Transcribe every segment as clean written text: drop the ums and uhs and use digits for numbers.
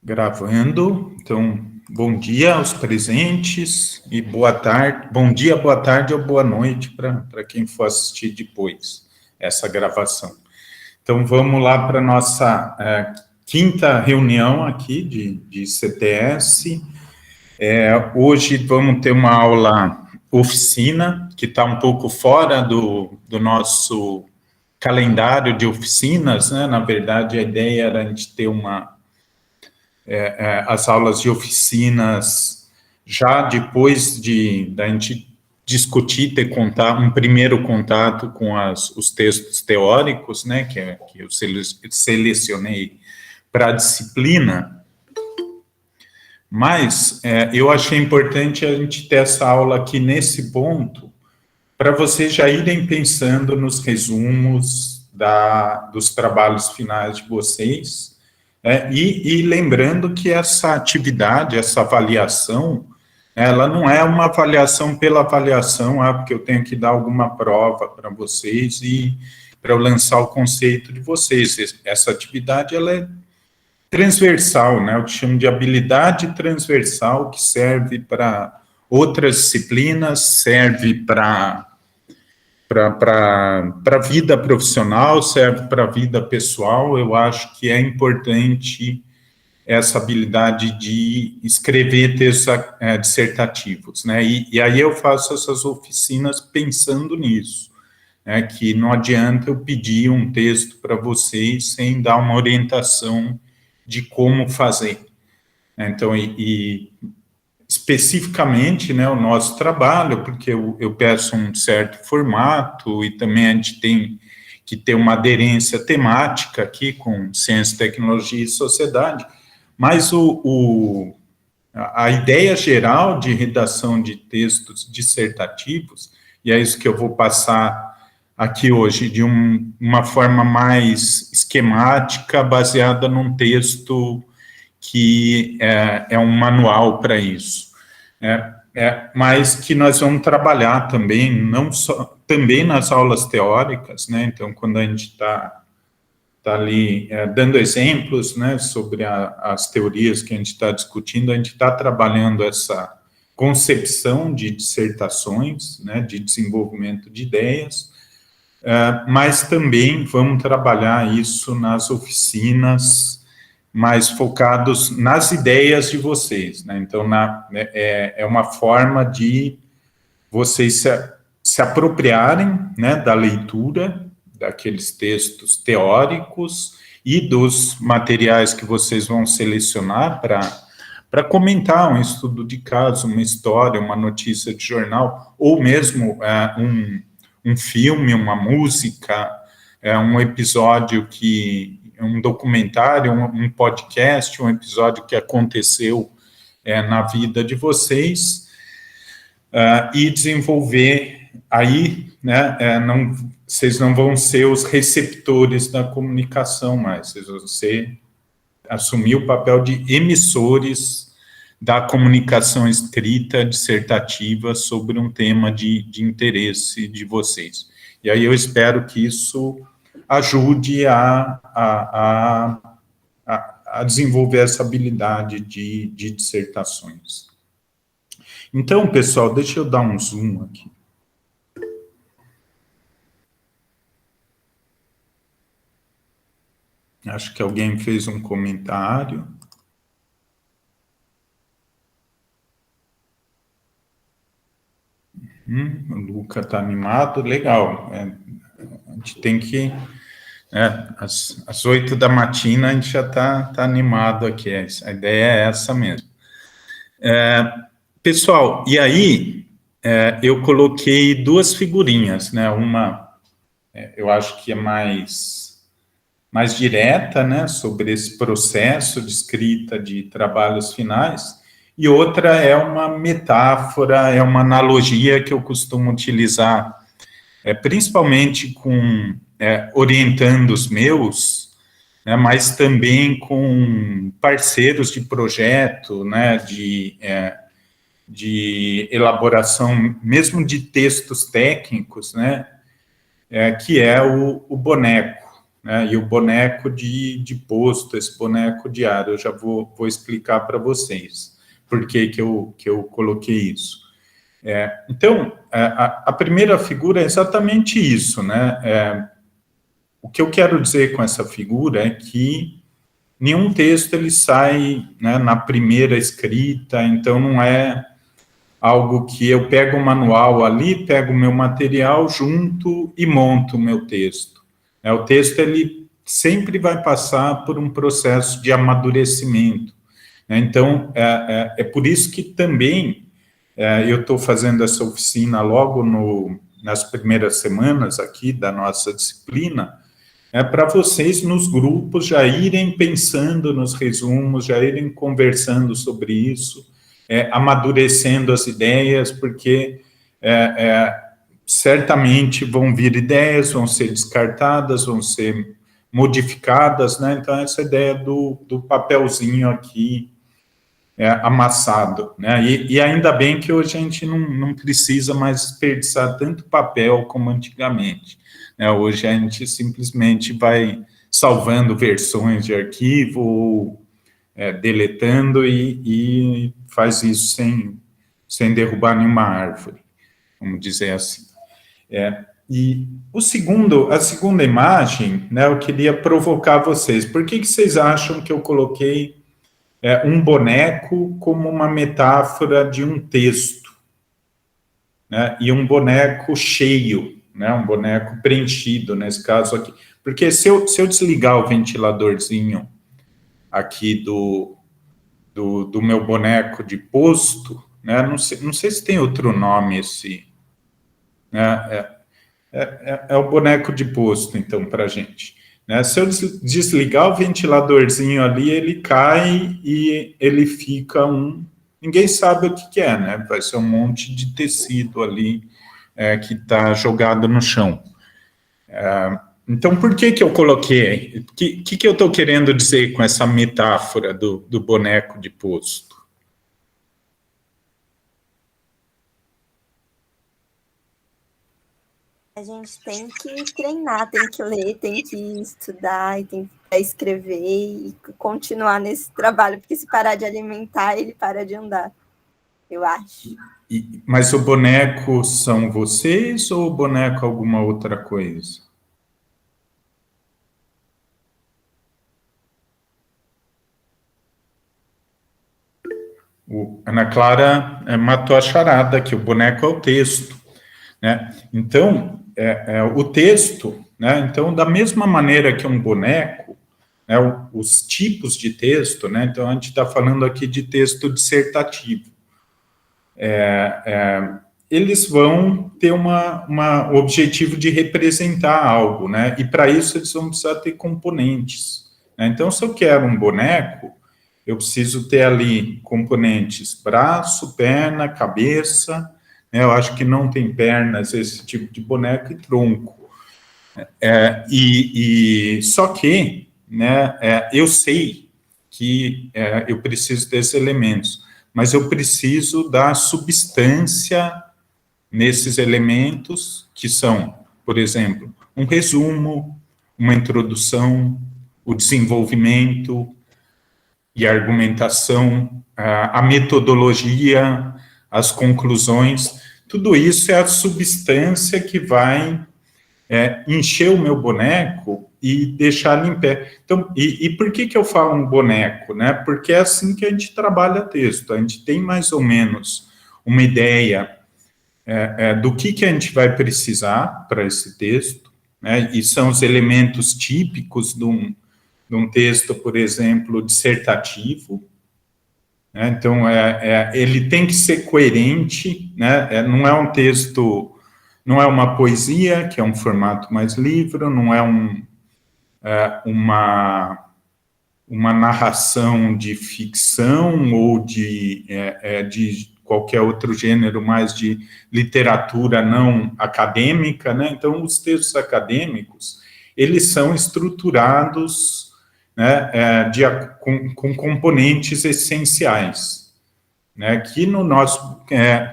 Gravando, então, bom dia aos presentes e boa tarde, bom dia, boa tarde ou boa noite para quem for assistir depois essa gravação. Então, vamos lá para a nossa quinta reunião aqui de CTS. Hoje vamos ter uma aula oficina, que está um pouco fora do nosso calendário de oficinas, né? Na verdade, a ideia era a gente ter as aulas de oficinas já depois da gente discutir, ter um primeiro contato com os textos teóricos, né, que eu selecionei para a disciplina, mas eu achei importante a gente ter essa aula aqui nesse ponto, para vocês já irem pensando nos resumos dos trabalhos finais de vocês, e lembrando que essa atividade, essa avaliação, ela não é uma avaliação pela avaliação, porque eu tenho que dar alguma prova para vocês e para eu lançar o conceito de vocês. Essa atividade, ela é transversal, né? Eu chamo de habilidade transversal, que serve para outras disciplinas, serve para a vida profissional, serve para a vida pessoal. Eu acho que é importante essa habilidade de escrever textos dissertativos, né? E aí eu faço essas oficinas pensando nisso, né? Que não adianta eu pedir um texto para vocês sem dar uma orientação de como fazer. Então, especificamente, né, o nosso trabalho, porque eu peço um certo formato e também a gente tem que ter uma aderência temática aqui com ciência, tecnologia e sociedade, mas a ideia geral de redação de textos dissertativos, e é isso que eu vou passar aqui hoje, de uma forma mais esquemática, baseada num texto que é um manual para isso. Mas que nós vamos trabalhar também, não só, também nas aulas teóricas, né? Então, quando a gente está ali dando exemplos, né, sobre as teorias que a gente está discutindo, a gente está trabalhando essa concepção de dissertações, né, de desenvolvimento de ideias, mas também vamos trabalhar isso nas oficinas, mais focados nas ideias de vocês, né? Então, é uma forma de vocês se apropriarem, né, da leitura daqueles textos teóricos e dos materiais que vocês vão selecionar para comentar um estudo de caso, uma história, uma notícia de jornal, ou mesmo um filme, uma música, um episódio um documentário, um podcast, um episódio que aconteceu na vida de vocês, e desenvolver aí, né, vocês não vão ser os receptores da comunicação mais, vocês vão assumir o papel de emissores da comunicação escrita, dissertativa, sobre um tema de interesse de vocês. E aí eu espero que isso ajude a desenvolver essa habilidade de dissertações. Então, pessoal, deixa eu dar um zoom aqui. Acho que alguém fez um comentário. O Luca está animado, legal. A gente tem que... às 8 da matina a gente já está animado aqui, a ideia é essa mesmo. Pessoal, e aí eu coloquei duas figurinhas, né? Uma, eu acho que é mais direta, né? Sobre esse processo de escrita de trabalhos finais, e outra é uma metáfora, é uma analogia que eu costumo utilizar, principalmente orientando os meus, né, mas também com parceiros de projeto, né, de elaboração, mesmo de textos técnicos, né, que é o boneco, né, e o boneco de posto, esse boneco diário. Eu já vou explicar para vocês por que eu coloquei isso. Então, a primeira figura é exatamente isso, né? O que eu quero dizer com essa figura é que nenhum texto ele sai, né, na primeira escrita, então não é algo que eu pego o manual ali, pego o meu material junto e monto o meu texto. O texto ele sempre vai passar por um processo de amadurecimento, né? Então, é por isso que também eu estou fazendo essa oficina logo nas primeiras semanas aqui da nossa disciplina, para vocês nos grupos já irem pensando nos resumos, já irem conversando sobre isso, amadurecendo as ideias, porque certamente vão vir ideias, vão ser descartadas, vão ser modificadas, né? Então, essa ideia do papelzinho aqui amassado, né? E ainda bem que hoje a gente não precisa mais desperdiçar tanto papel como antigamente, né? Hoje a gente simplesmente vai salvando versões de arquivo, ou deletando e faz isso sem derrubar nenhuma árvore, vamos dizer assim. E a segunda imagem, né, eu queria provocar vocês. Por que vocês acham que eu coloquei um boneco como uma metáfora de um texto, né, e um boneco cheio, né, um boneco preenchido, nesse caso aqui? Porque se eu desligar o ventiladorzinho aqui do meu boneco de posto, né, não sei se tem outro nome esse, né, é o boneco de posto, então, para a gente, né? Se eu desligar o ventiladorzinho ali, ele cai e ele fica ninguém sabe o que é, né? Vai ser um monte de tecido ali que está jogado no chão. Então, por que eu coloquei? O que eu estou querendo dizer com essa metáfora do boneco de posto? A gente tem que treinar, tem que ler, tem que estudar, e tem que escrever e continuar nesse trabalho, porque se parar de alimentar, ele para de andar, eu acho. Mas o boneco são vocês ou o boneco é alguma outra coisa? Ana Clara matou a charada, que o boneco é o texto, né? Então, o texto, né? Então, da mesma maneira que um boneco, né, os tipos de texto, né? Então, a gente está falando aqui de texto dissertativo. Eles vão ter um objetivo de representar algo, né? E para isso eles vão precisar ter componentes, né? Então, se eu quero um boneco, eu preciso ter ali componentes braço, perna, cabeça, né? Eu acho que não tem pernas esse tipo de boneco, e tronco. Só que, né, eu sei que eu preciso desses elementos, mas eu preciso da substância nesses elementos, que são, por exemplo, um resumo, uma introdução, o desenvolvimento e a argumentação, a metodologia, as conclusões, tudo isso é a substância que vai encher o meu boneco e deixar ele em pé. Então, e por que eu falo um boneco, né? Porque é assim que a gente trabalha texto, a gente tem mais ou menos uma ideia do que a gente vai precisar para esse texto, né? E são os elementos típicos de um texto, por exemplo, dissertativo, né? Então, ele tem que ser coerente, né? Não é um texto, não é uma poesia, que é um formato mais livre, não é uma narração de ficção ou de qualquer outro gênero, mais de literatura não acadêmica, né? Então, os textos acadêmicos, eles são estruturados, né, com componentes essenciais, né? Que no nosso,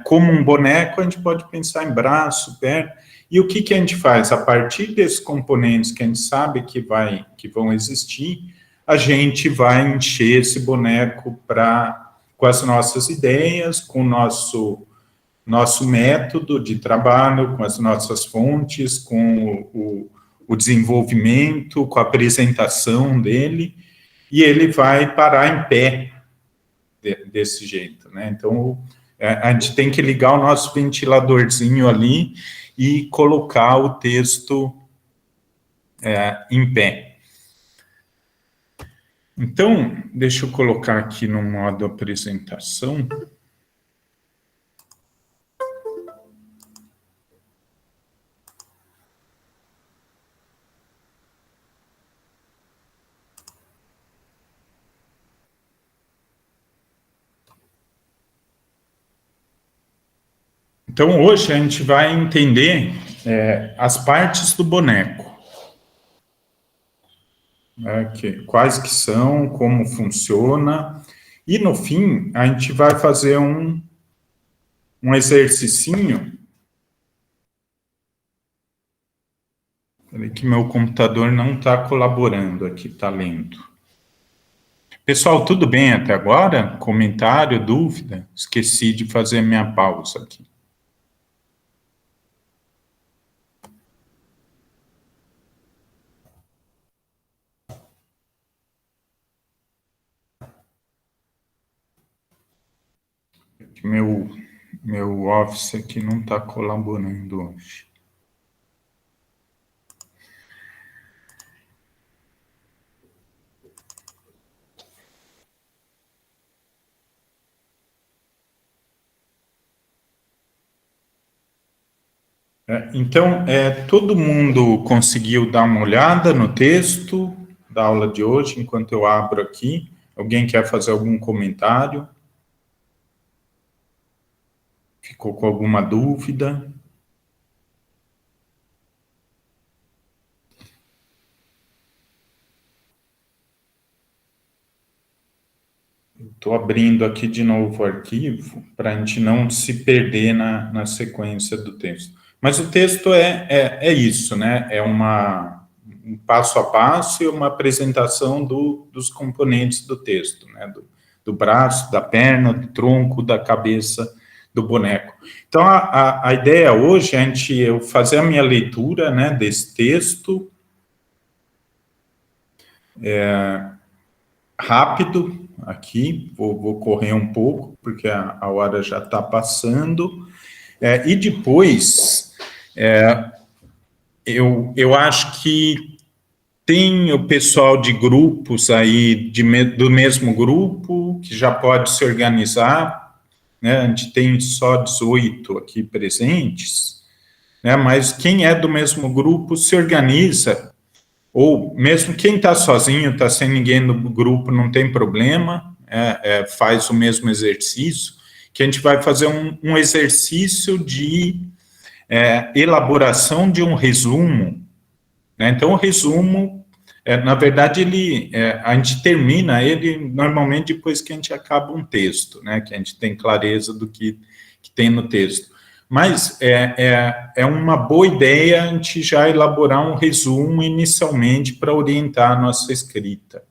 como um boneco, a gente pode pensar em braço, perna, E o que a gente faz? A partir desses componentes que a gente sabe que vão existir, a gente vai encher esse boneco com as nossas ideias, com o nosso método de trabalho, com as nossas fontes, com o desenvolvimento, com a apresentação dele, e ele vai parar em pé desse jeito, né? Então, a gente tem que ligar o nosso ventiladorzinho ali e colocar o texto em pé. Então, deixa eu colocar aqui no modo apresentação. Então, hoje a gente vai entender as partes do boneco. Quais que são, como funciona. E, no fim, a gente vai fazer um exercicinho. Peraí que meu computador não está colaborando aqui, está lento. Pessoal, tudo bem até agora? Comentário, dúvida? Esqueci de fazer minha pausa aqui. Meu Office aqui não está colaborando hoje. Então, todo mundo conseguiu dar uma olhada no texto da aula de hoje, enquanto eu abro aqui? Alguém quer fazer algum comentário? Ficou com alguma dúvida? Estou abrindo aqui de novo o arquivo, para a gente não se perder na sequência do texto. Mas o texto é isso, né? É um passo a passo e uma apresentação dos componentes do texto, né? Do braço, da perna, do tronco, da cabeça do boneco. Então, a ideia hoje é eu fazer a minha leitura, né, desse texto rápido aqui, vou correr um pouco, porque a hora já está passando, e depois eu acho que tem o pessoal de grupos aí, do mesmo grupo, que já pode se organizar, né? A gente tem só 18 aqui presentes, né? Mas quem é do mesmo grupo se organiza, ou mesmo quem está sozinho, está sem ninguém no grupo, não tem problema, faz o mesmo exercício, que a gente vai fazer um exercício de elaboração de um resumo, né? Então, o resumo, na verdade, a gente termina ele normalmente depois que a gente acaba um texto, né? Que a gente tem clareza do que tem no texto. Mas é uma boa ideia a gente já elaborar um resumo inicialmente para orientar a nossa escrita,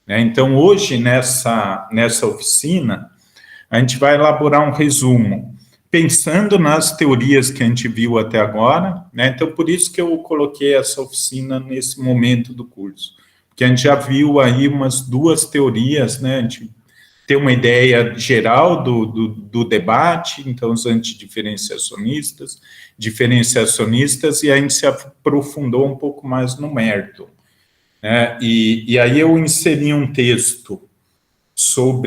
né? Então, hoje, nessa oficina, a gente vai elaborar um resumo pensando nas teorias que a gente viu até agora, né? Então, por isso que eu coloquei essa oficina nesse momento do curso, porque a gente já viu aí umas 2 teorias, né? A gente tem uma ideia geral do debate, então, os antidiferenciacionistas, diferenciacionistas, e a gente se aprofundou um pouco mais no mérito, né? E aí eu inseri um texto saiu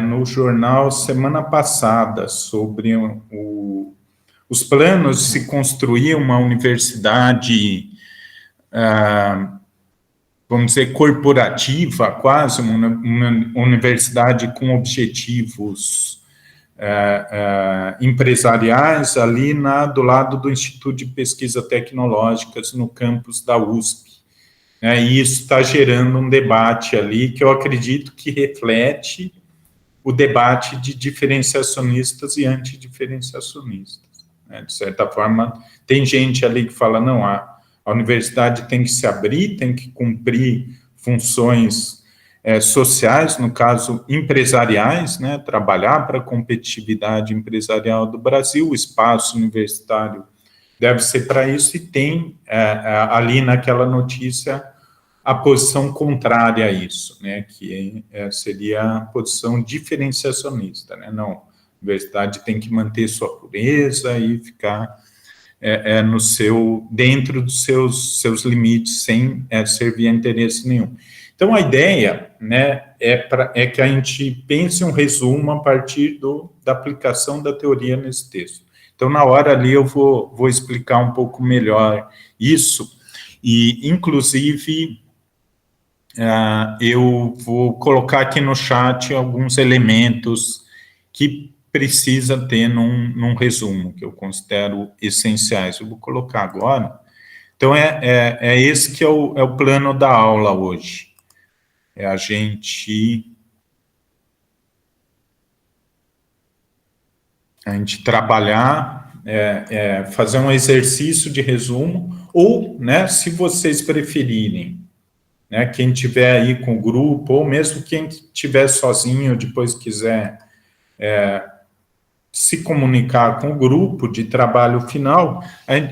no jornal semana passada, sobre os planos de se construir uma universidade, vamos dizer, corporativa, quase, uma universidade com objetivos empresariais, ali do lado do Instituto de Pesquisa Tecnológicas, no campus da USP. E isso está gerando um debate ali que eu acredito que reflete o debate de diferenciacionistas e antidiferenciacionistas. né? De certa forma, tem gente ali que fala, não, a universidade tem que se abrir, tem que cumprir funções sociais, no caso, empresariais, né? Trabalhar para a competitividade empresarial do Brasil, o espaço universitário deve ser para isso, e tem ali naquela notícia a posição contrária a isso, né, que seria a posição diferenciacionista, né, não, a universidade tem que manter sua pureza e ficar dentro dos seus limites, sem servir a interesse nenhum. Então, a ideia, né, é que a gente pense um resumo a partir da aplicação da teoria nesse texto. Então, na hora ali, eu vou explicar um pouco melhor isso, e, inclusive, eu vou colocar aqui no chat alguns elementos que precisa ter num resumo, que eu considero essenciais. Eu vou colocar agora. Então, esse que é o plano da aula hoje. É a gente trabalhar, fazer um exercício de resumo, ou, né, se vocês preferirem, né, quem tiver aí com o grupo, ou mesmo quem estiver sozinho, depois quiser se comunicar com o grupo de trabalho final,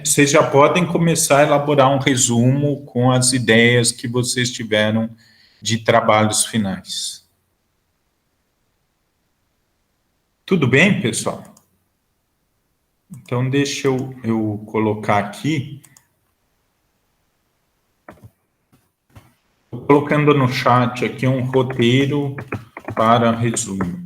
vocês já podem começar a elaborar um resumo com as ideias que vocês tiveram de trabalhos finais. Tudo bem, pessoal? Então, deixa eu colocar aqui. Estou colocando no chat aqui um roteiro para resumo.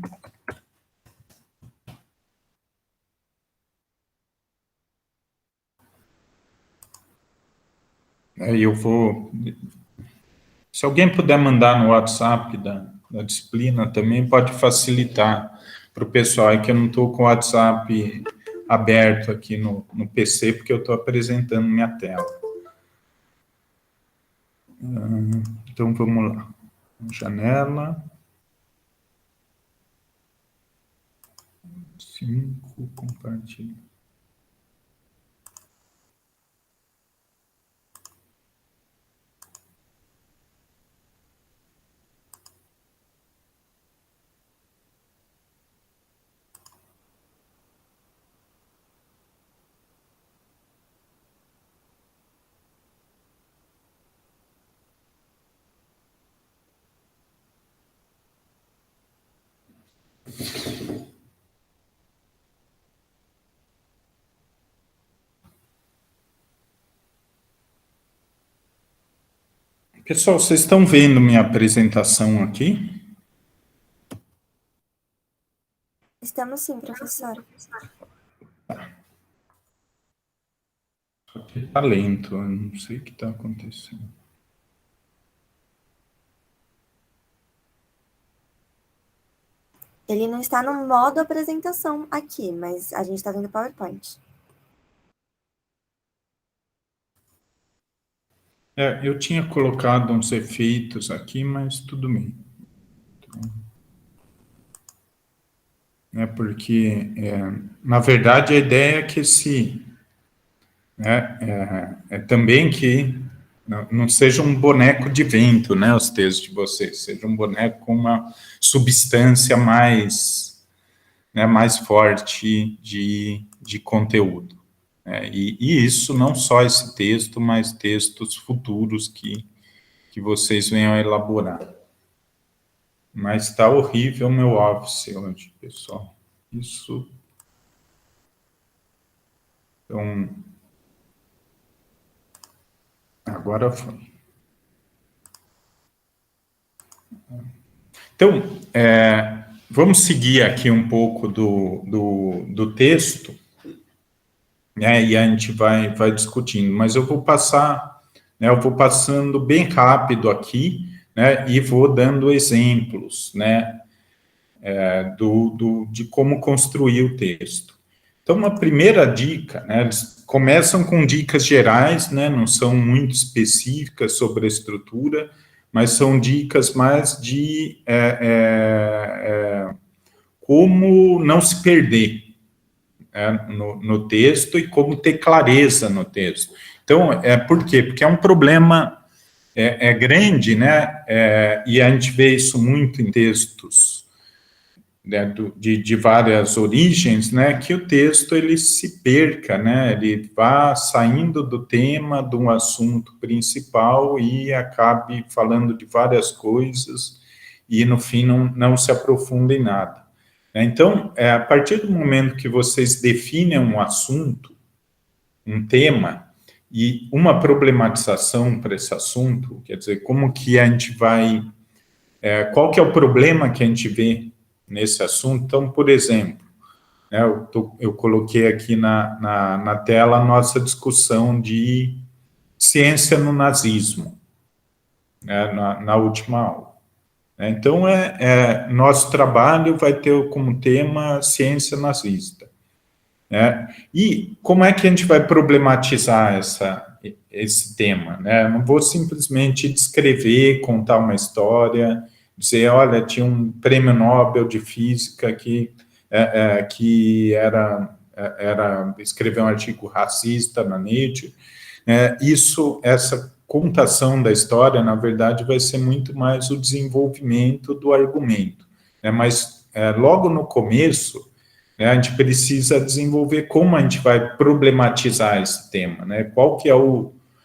Aí eu vou... Se alguém puder mandar no WhatsApp da disciplina também, pode facilitar para o pessoal. É que eu não estou com o WhatsApp aberto aqui no PC, porque eu estou apresentando minha tela. Então, vamos lá. Janela. 5, compartilha. Pessoal, vocês estão vendo minha apresentação aqui? Estamos sim, professor. Está lento, eu não sei o que está acontecendo. Ele não está no modo apresentação aqui, mas a gente está vendo o PowerPoint. Eu tinha colocado uns efeitos aqui, mas tudo bem. Porque, na verdade, a ideia é que também que não seja um boneco de vento, né, os textos de vocês, seja um boneco com uma substância mais forte de conteúdo. E isso, não só esse texto, mas textos futuros que vocês venham a elaborar. Mas está horrível o meu Office hoje, pessoal. Isso... Então... Agora foi. Então, vamos seguir aqui um pouco do texto, né, e a gente vai discutindo, mas eu vou passar, né, eu vou passando bem rápido aqui, né, e vou dando exemplos, né, de como construir o texto. Então, uma primeira dica, né, eles começam com dicas gerais, né, não são muito específicas sobre a estrutura, mas são dicas mais de como não se perder, no texto e como ter clareza no texto. Então, por quê? Porque é um problema grande, né? E a gente vê isso muito em textos, né, de várias origens, né? Que o texto ele se perca, né? Ele vá saindo do tema, de um assunto principal e acabe falando de várias coisas e no fim não se aprofunda em nada. Então, a partir do momento que vocês definem um assunto, um tema, e uma problematização para esse assunto, quer dizer, como que a gente vai... qual que é o problema que a gente vê nesse assunto? Então, por exemplo, né, eu coloquei aqui na tela a nossa discussão de ciência no nazismo, né, na última aula. Então, nosso trabalho vai ter como tema ciência nazista. E como é que a gente vai problematizar esse tema? Eu não vou simplesmente descrever, contar uma história, dizer, olha, tinha um prêmio Nobel de Física que escreveu um artigo racista na Nature. Essa contação da história, na verdade, vai ser muito mais o desenvolvimento do argumento. Mas, logo no começo, a gente precisa desenvolver como a gente vai problematizar esse tema, qual que é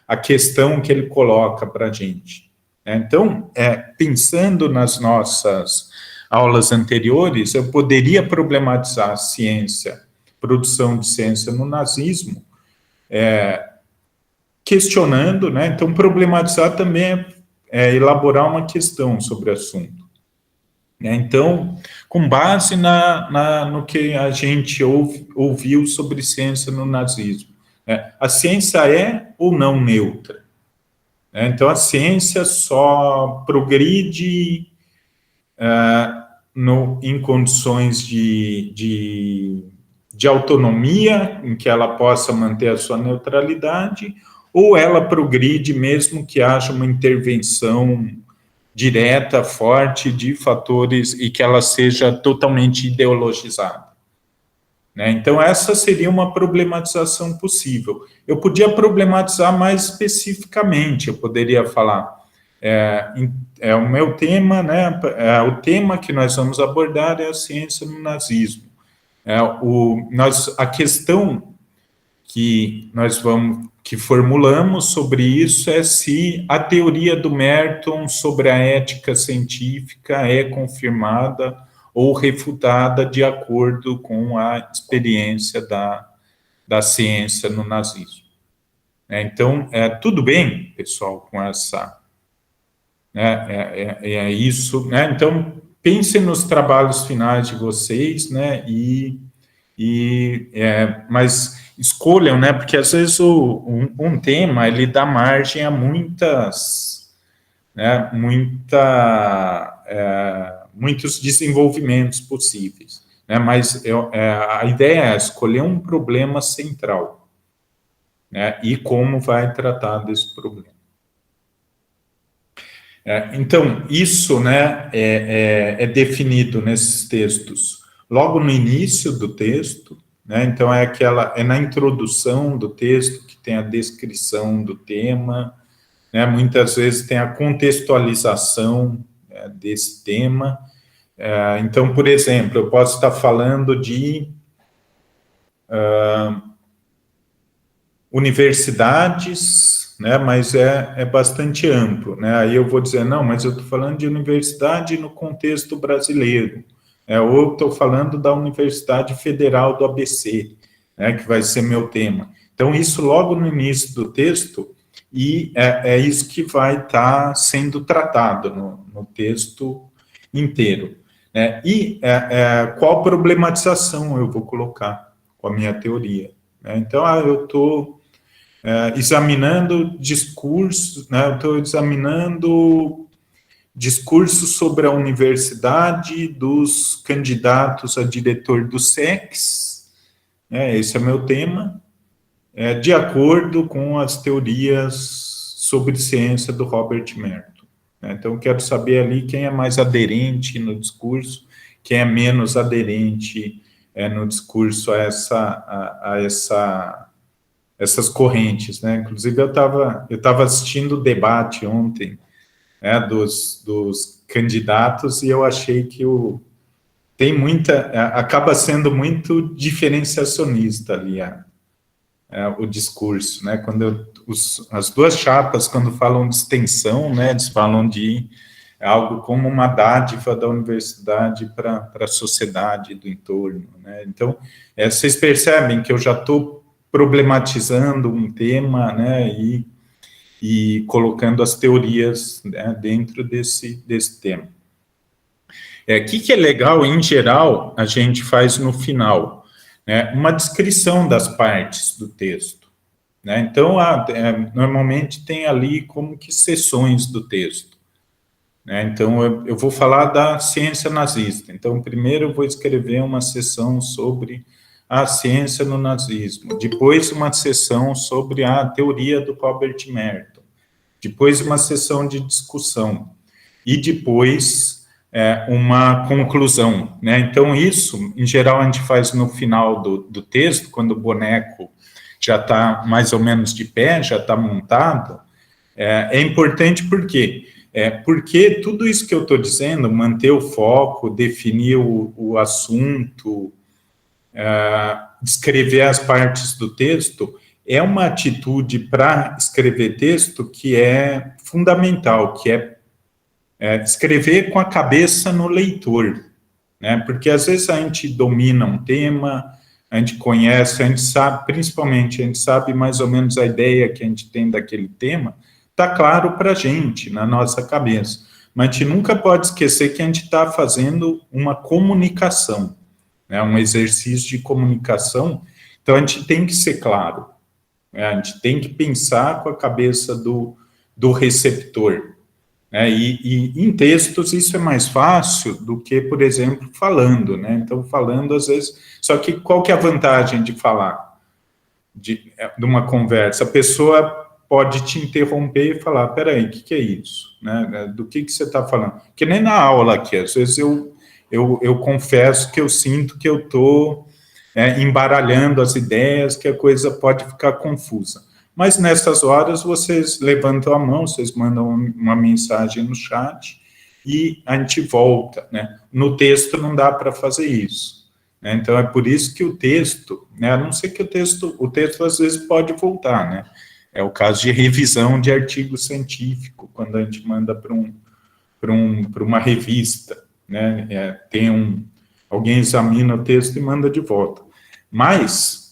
a questão que ele coloca para a gente. Então, pensando nas nossas aulas anteriores, eu poderia problematizar a ciência, produção de ciência no nazismo, questionando, então problematizar também é elaborar uma questão sobre o assunto. Então, com base no que a gente ouviu sobre ciência no nazismo, a ciência é ou não neutra? Então, a ciência só progride em condições de autonomia, em que ela possa manter a sua neutralidade, ou ela progride mesmo que haja uma intervenção direta, forte, de fatores, e que ela seja totalmente ideologizada. Então, essa seria uma problematização possível. Eu podia problematizar mais especificamente, eu poderia falar, o meu tema, o tema que nós vamos abordar é a ciência no nazismo. A questão que formulamos sobre isso é se a teoria do Merton sobre a ética científica é confirmada ou refutada de acordo com a experiência da ciência no nazismo. Então, tudo bem, pessoal, com essa... isso, Então, pensem nos trabalhos finais de vocês, mas escolham, porque às vezes um tema, ele dá margem a muitos desenvolvimentos possíveis, mas a ideia é escolher um problema central, e como vai tratar desse problema. Então, isso é definido nesses textos logo no início do texto, então é na introdução do texto que tem a descrição do tema, muitas vezes tem a contextualização desse tema. Então, por exemplo, eu posso estar falando de universidades, mas é bastante amplo, Aí eu vou dizer, não, mas eu estou falando de universidade no contexto brasileiro, ou estou falando da Universidade Federal do ABC, que vai ser meu tema. Então, isso logo no início do texto, e é isso que vai estar sendo tratado no texto inteiro. E qual problematização eu vou colocar com a minha teoria? Então, eu estou examinando discursos, eu estou examinando discursos sobre a universidade dos candidatos a diretor do SEX, esse é meu tema, de acordo com as teorias sobre ciência do Robert Merton. Então, quero saber ali quem é mais aderente no discurso, quem é menos aderente no discurso a essas correntes, né? Inclusive, eu estava assistindo o debate ontem, né, dos candidatos, e eu achei que tem acaba sendo muito diferenciacionista ali o discurso, né? Quando as duas chapas, quando falam de extensão, né, eles falam de algo como uma dádiva da universidade para a sociedade do entorno, né? Então, vocês percebem que eu já estou problematizando um tema, né, e colocando as teorias, né, dentro desse tema. O que é legal, em geral, a gente faz no final, né, uma descrição das partes do texto, né? Então, normalmente tem ali como que seções do texto, né? Então, eu vou falar da ciência nazista. Então, primeiro eu vou escrever uma seção sobre a ciência no nazismo, depois uma seção sobre a teoria do Robert Merton, depois uma seção de discussão, e depois uma conclusão, né? Então, isso, em geral, a gente faz no final do texto, quando o boneco já está mais ou menos de pé, já está montado. É importante por quê? Porque tudo isso que eu estou dizendo, manter o foco, definir o assunto, descrever as partes do texto, é uma atitude para escrever texto que é fundamental, que é escrever com a cabeça no leitor, né? Porque às vezes a gente domina um tema, a gente conhece, a gente sabe, principalmente, a gente sabe mais ou menos a ideia que a gente tem daquele tema, está claro para a gente, na nossa cabeça. Mas a gente nunca pode esquecer que a gente está fazendo uma comunicação, né? Um exercício de comunicação, então a gente tem que ser claro, né? A gente tem que pensar com a cabeça do receptor. E em textos isso é mais fácil do que, por exemplo, falando, né? Então, falando, às vezes... Só que qual que é a vantagem de falar de uma conversa? A pessoa pode te interromper e falar, peraí, o que é isso? Né? Do que você está falando? Que nem na aula aqui, às vezes eu confesso que eu sinto que eu estou embaralhando as ideias, que a coisa pode ficar confusa. Mas nessas horas vocês levantam a mão, vocês mandam uma mensagem no chat e a gente volta, né? No texto não dá para fazer isso, né? Então é por isso que o texto, né, a não ser que o texto às vezes pode voltar, né? É o caso de revisão de artigo científico, quando a gente manda para uma revista, né? Alguém examina o texto e manda de volta. Mas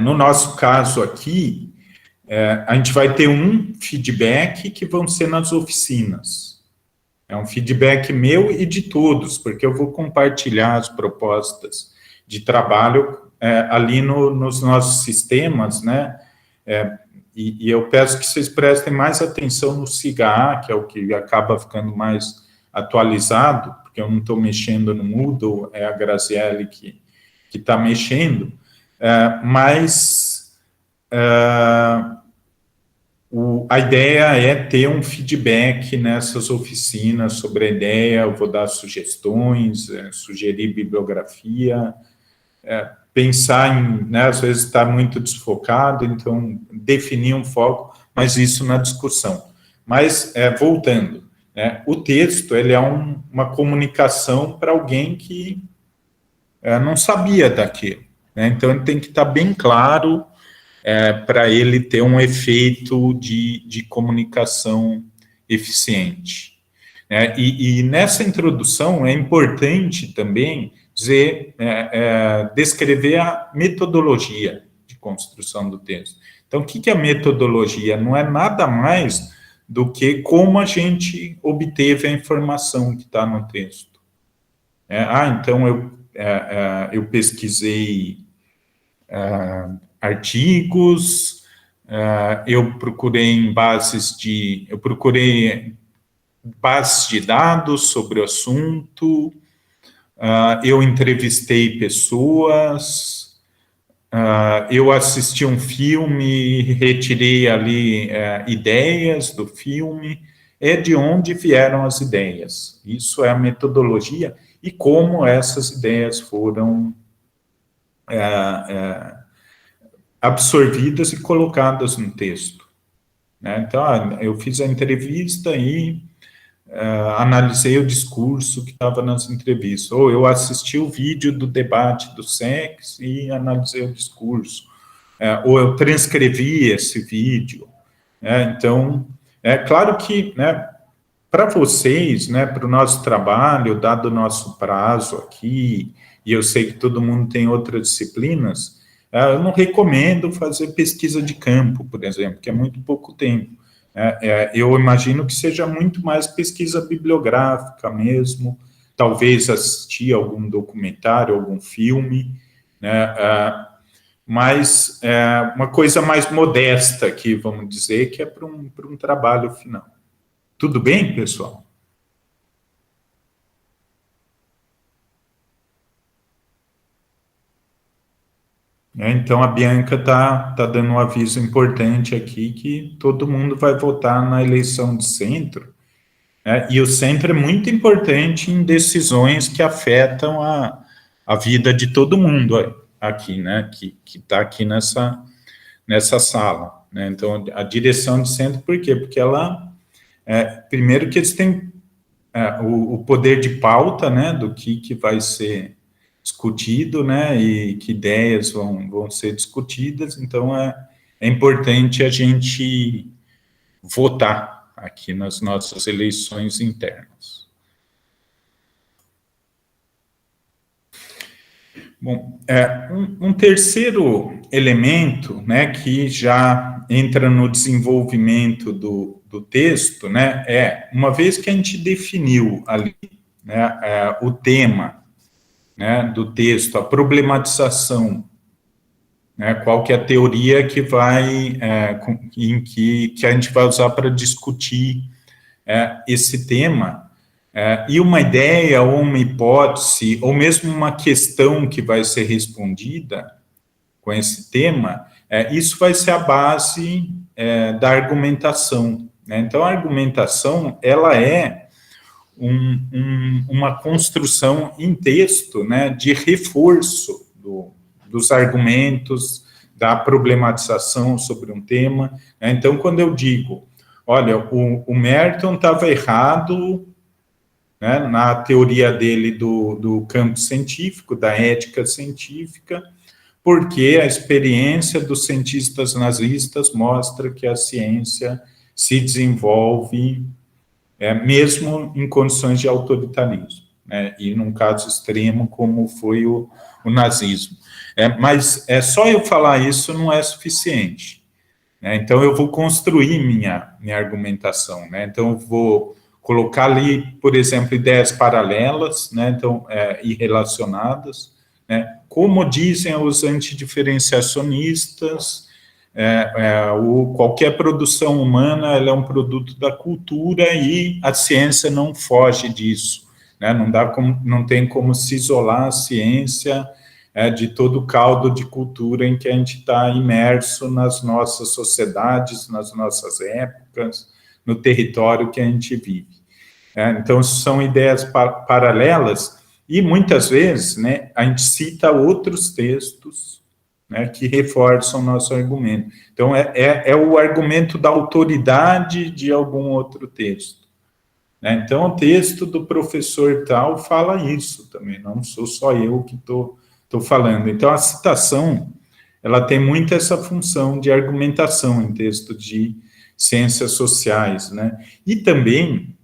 no nosso caso aqui, a gente vai ter um feedback que vão ser nas oficinas. É um feedback meu e de todos, porque eu vou compartilhar as propostas de trabalho ali nos nossos sistemas, né? E eu peço que vocês prestem mais atenção no SIGA, que é o que acaba ficando mais atualizado, porque eu não estou mexendo no Moodle, é a Graziele que está mexendo. Mas a ideia é ter um feedback nessas oficinas sobre a ideia, eu vou dar sugestões, sugerir bibliografia, pensar em, né, às vezes está muito desfocado, então definir um foco, mas isso na discussão. Mas, voltando, né, o texto, ele é uma comunicação para alguém que não sabia daquilo. Então, ele tem que estar bem claro para ele ter um efeito de comunicação eficiente. E nessa introdução é importante também descrever a metodologia de construção do texto. Então, o que é a metodologia? Não é nada mais do que como a gente obteve a informação que está no texto. Então eu pesquisei artigos, eu procurei bases de dados sobre o assunto, eu entrevistei pessoas, eu assisti um filme, retirei ali ideias do filme, de onde vieram as ideias. Isso é a metodologia. e como essas ideias foram absorvidas e colocadas no texto, né? Então, eu fiz a entrevista e analisei o discurso que estava nas entrevistas, ou eu assisti o vídeo do debate do SEX e analisei o discurso, ou eu transcrevi esse vídeo, né? Então, é claro que, né, para vocês, né, para o nosso trabalho, dado o nosso prazo aqui, e eu sei que todo mundo tem outras disciplinas, eu não recomendo fazer pesquisa de campo, por exemplo, que é muito pouco tempo. Eu imagino que seja muito mais pesquisa bibliográfica mesmo, talvez assistir algum documentário, algum filme, né, mas uma coisa mais modesta aqui, vamos dizer, que é para um trabalho final. Tudo bem, pessoal? Então, a Bianca está dando um aviso importante aqui, que todo mundo vai votar na eleição de centro, né? E o centro é muito importante em decisões que afetam a vida de todo mundo aqui, né? Que está aqui nessa sala, né? Então, a direção de centro, por quê? Porque ela, primeiro que eles têm o poder de pauta, né, do que vai ser discutido, né, e que ideias vão ser discutidas, então é importante a gente votar aqui nas nossas eleições internas. Bom, um terceiro elemento, né, que já entra no desenvolvimento do texto, né, uma vez que a gente definiu ali, né, o tema, né, do texto, a problematização, né, qual que é a teoria que vai, que a gente vai usar para discutir esse tema, e uma ideia ou uma hipótese, ou mesmo uma questão que vai ser respondida com esse tema, isso vai ser a base da argumentação, né? Então, a argumentação, ela é uma construção em texto, né, de reforço dos argumentos, da problematização sobre um tema, né? Então, quando eu digo, olha, o Merton estava errado, né, na teoria dele do campo científico, da ética científica, porque a experiência dos cientistas nazistas mostra que a ciência se desenvolve mesmo em condições de autoritarismo, né, e num caso extremo como foi o nazismo. Mas só eu falar isso não é suficiente, né? Então eu vou construir minha argumentação, né? Então eu vou colocar ali, por exemplo, ideias paralelas, né, então, e relacionadas, né, como dizem os antidiferenciacionistas, qualquer produção humana ela é um produto da cultura e a ciência não foge disso, né, não tem como se isolar a ciência de todo o caldo de cultura em que a gente está imerso nas nossas sociedades, nas nossas épocas, no território que a gente vive. Então, são ideias paralelas e, muitas vezes, né, a gente cita outros textos, né, que reforçam o nosso argumento. Então, é o argumento da autoridade de algum outro texto, né? Então, o texto do professor tal fala isso também, não sou só eu que estou falando. Então, a citação, ela tem muito essa função de argumentação em texto de ciências sociais, né? E também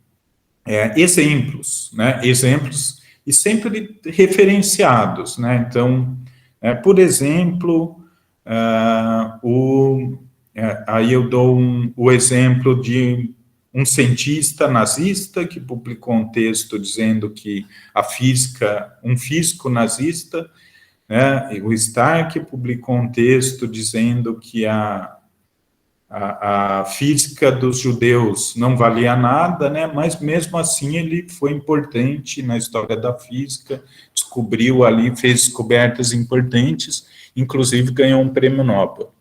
exemplos, né? Exemplos e sempre referenciados, né? Então, por exemplo, aí eu dou o exemplo de um cientista nazista que publicou um texto dizendo que a física, um físico nazista, né, o Stark publicou um texto dizendo que a física dos judeus não valia nada, né, mas mesmo assim ele foi importante na história da física, descobriu ali, fez descobertas importantes, inclusive ganhou um prêmio Nobel.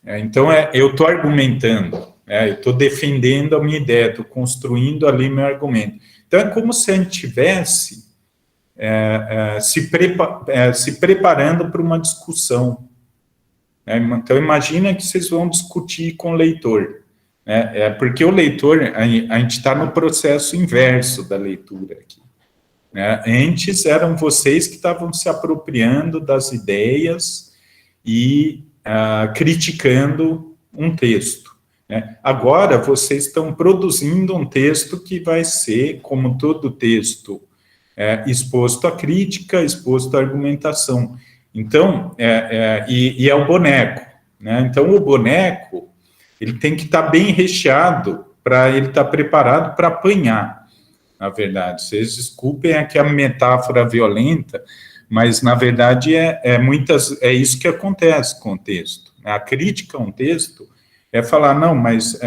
Então, eu estou argumentando, eu estou defendendo a minha ideia, estou construindo ali meu argumento. Então, é como se a gente tivesse se preparando para uma discussão. Né? Então, imagina que vocês vão discutir com o leitor. Né? Porque o leitor, a gente está no processo inverso da leitura aqui. Né? Antes eram vocês que estavam se apropriando das ideias e criticando um texto. Né? Agora, vocês estão produzindo um texto que vai ser, como todo texto, exposto à crítica, exposto à argumentação. Então, é o boneco. Né? Então, o boneco, ele tem que estar bem recheado para ele estar preparado para apanhar, na verdade. Vocês desculpem aqui a metáfora violenta, mas, na verdade, é isso que acontece com o texto. A crítica a um texto é falar, não, mas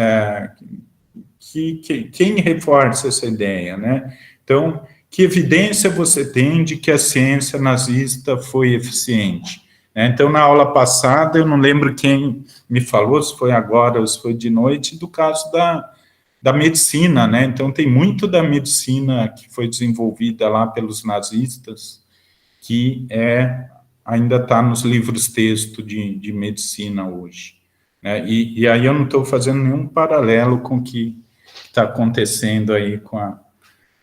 quem reforça essa ideia, né? Então, que evidência você tem de que a ciência nazista foi eficiente? Então, na aula passada, eu não lembro quem me falou, se foi agora ou se foi de noite, do caso da medicina, né? Então, tem muito da medicina que foi desenvolvida lá pelos nazistas, que ainda está nos livros-texto de medicina hoje. Né? E aí eu não estou fazendo nenhum paralelo com o que está acontecendo aí com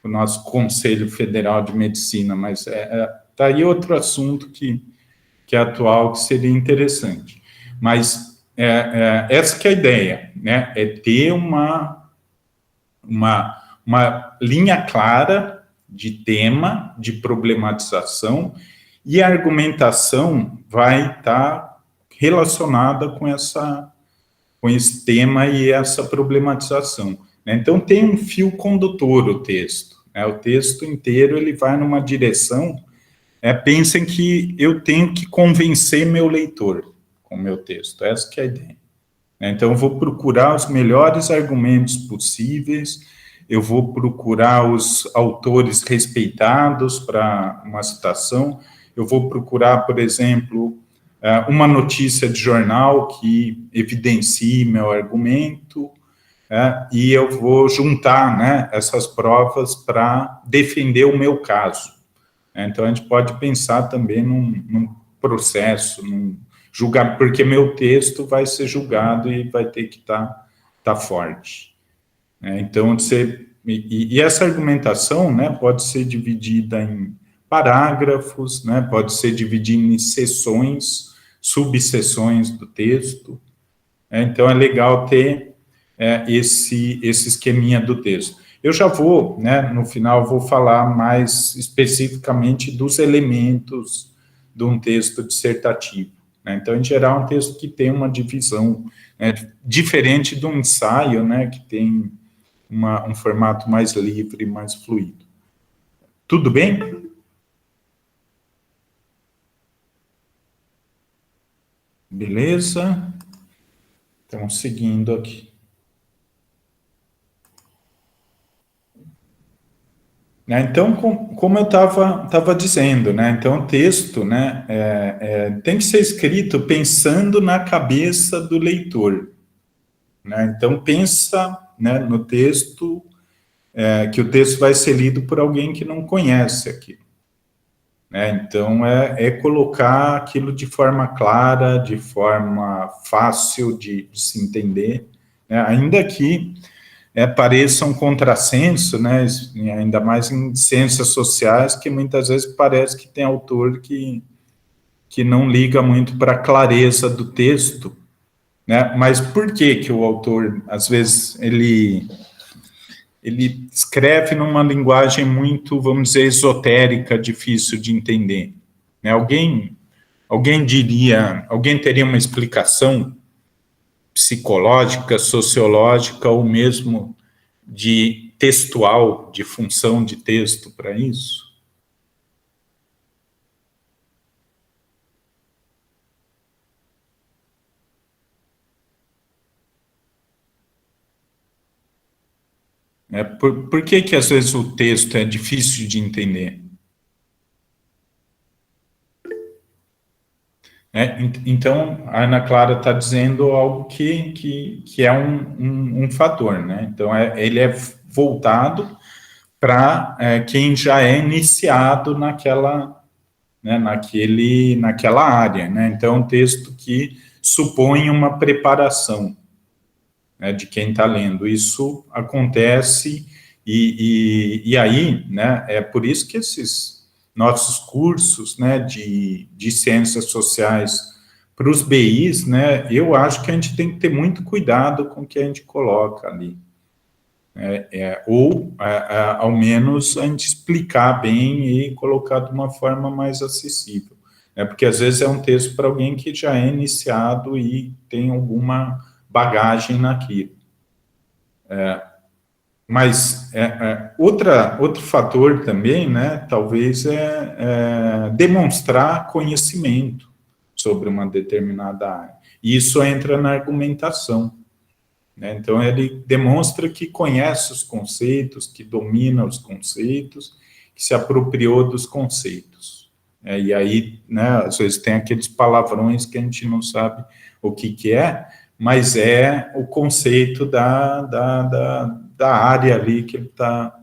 o nosso Conselho Federal de Medicina, mas está aí outro assunto que é atual, que seria interessante. Mas essa que é a ideia, né? É ter uma linha clara de tema, de problematização, e a argumentação vai estar relacionada com esse tema e essa problematização. Né? Então, tem um fio condutor o texto. Né? O texto inteiro ele vai numa direção. Pensem que eu tenho que convencer meu leitor com o meu texto. Essa que é a ideia. Então, eu vou procurar os melhores argumentos possíveis, eu vou procurar os autores respeitados para uma citação, eu vou procurar, por exemplo, uma notícia de jornal que evidencie meu argumento, e eu vou juntar, né, essas provas para defender o meu caso. Então, a gente pode pensar também num processo, julgar, porque meu texto vai ser julgado e vai ter que estar forte. Então, e essa argumentação, né, pode ser dividida em parágrafos, né, pode ser dividida em seções, subseções do texto. Então, é legal ter esse esqueminha do texto. Eu já vou, né, no final, vou falar mais especificamente dos elementos de um texto dissertativo. Né? Então, em geral, é um texto que tem uma divisão, né, diferente de um ensaio, né, que tem um formato mais livre, mais fluido. Tudo bem? Beleza? Então, seguindo aqui. Então, como eu estava dizendo, né, então o texto, né, tem que ser escrito pensando na cabeça do leitor. Né? Então, pensa, né, no texto, que o texto vai ser lido por alguém que não conhece aquilo. Né? Então, colocar aquilo de forma clara, de forma fácil de se entender, né? Ainda que pareça um contrassenso, né, ainda mais em ciências sociais, que muitas vezes parece que tem autor que não liga muito para a clareza do texto, né, mas por que o autor, às vezes, ele escreve numa linguagem muito, vamos dizer, esotérica, difícil de entender? Né, alguém teria uma explicação psicológica, sociológica, ou mesmo de textual, de função de texto para isso? Por que às vezes o texto é difícil de entender? Então, a Ana Clara está dizendo algo que é um fator, né? Então, ele é voltado para quem já é iniciado naquela, né, naquela área, né? Então, é um texto que supõe uma preparação, né, de quem está lendo. Isso acontece e aí, né, é por isso que esses nossos cursos, né, de ciências sociais para os BIs, né, eu acho que a gente tem que ter muito cuidado com o que a gente coloca ali. Ou, ao menos, a gente explicar bem e colocar de uma forma mais acessível. Porque, às vezes, é um texto para alguém que já é iniciado e tem alguma bagagem naquilo. Mas outro fator também, né, talvez, demonstrar conhecimento sobre uma determinada área. E isso entra na argumentação. Né? Então, ele demonstra que conhece os conceitos, que domina os conceitos, que se apropriou dos conceitos. E aí, né, às vezes tem aqueles palavrões que a gente não sabe o que é, mas é o conceito da área ali que ele está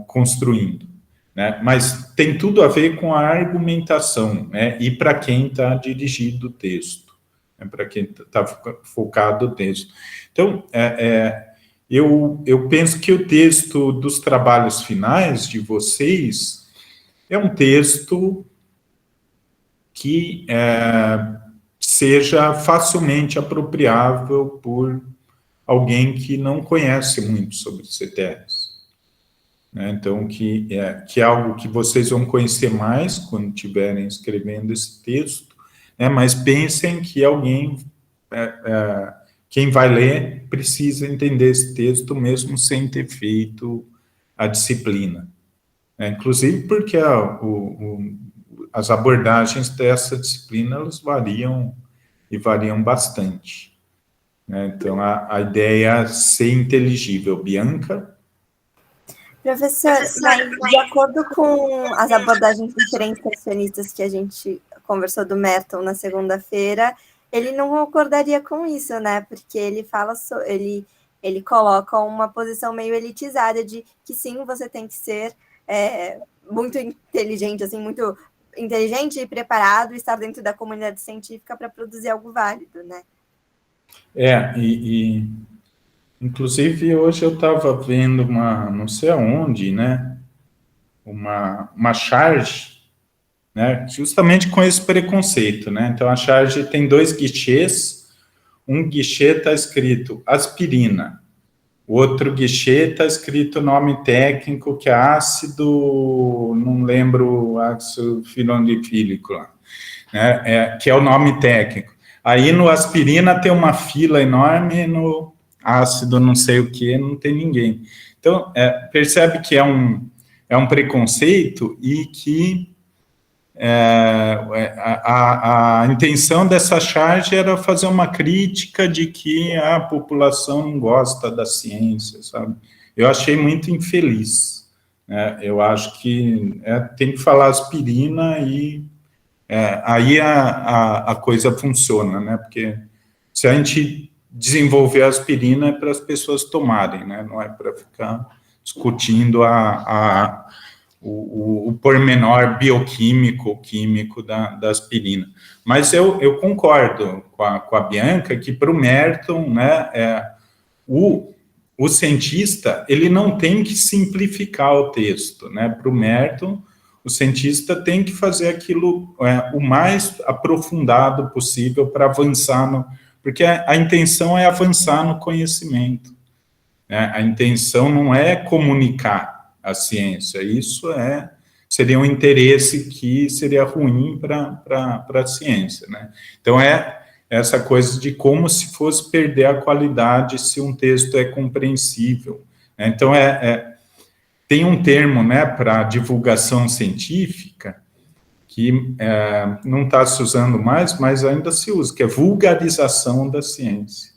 construindo. Né? Mas tem tudo a ver com a argumentação, né? E para quem está dirigindo o texto. Para quem está focado no texto. Então, eu penso que o texto dos trabalhos finais de vocês é um texto que seja facilmente apropriável por alguém que não conhece muito sobre CTRs. Né? Então, que é algo que vocês vão conhecer mais quando estiverem escrevendo esse texto, mas pensem que alguém, quem vai ler, precisa entender esse texto mesmo sem ter feito a disciplina. Inclusive porque as abordagens dessa disciplina, elas variam bastante. Então, a ideia é ser inteligível. Bianca? Professor, mas de acordo com as abordagens diferenciacionistas que a gente conversou do Merton na segunda-feira, ele não concordaria com isso, né? Porque ele fala, ele coloca uma posição meio elitizada de que sim, você tem que ser muito inteligente, assim, muito inteligente e preparado, e estar dentro da comunidade científica para produzir algo válido, né? Inclusive, hoje eu estava vendo não sei aonde, né, uma charge, né, justamente com esse preconceito, né, então a charge tem 2 guichês, um guichê está escrito aspirina, o outro guichê está escrito nome técnico, que é ácido, não lembro, ácido filonifílico, né, que é o nome técnico. Aí no aspirina tem uma fila enorme, no ácido não sei o que, não tem ninguém. Então, percebe que é um preconceito e que a intenção dessa charge era fazer uma crítica de que a população não gosta da ciência, sabe? Eu achei muito infeliz. Eu acho que tem que falar aspirina e aí a coisa funciona, né? Porque se a gente desenvolver a aspirina é para as pessoas tomarem, né? Não é para ficar discutindo o pormenor bioquímico, químico da aspirina. Mas eu concordo com a Bianca que para o Merton, né, o cientista, ele não tem que simplificar o texto, né? Para o Merton, o cientista tem que fazer aquilo o mais aprofundado possível para avançar porque a intenção é avançar no conhecimento. Né? A intenção não é comunicar a ciência, isso seria um interesse que seria ruim para a ciência. Né? Então, essa coisa de como se fosse perder a qualidade se um texto é compreensível. Né? Então, tem um termo, né, para divulgação científica que não está se usando mais, mas ainda se usa, que é vulgarização da ciência.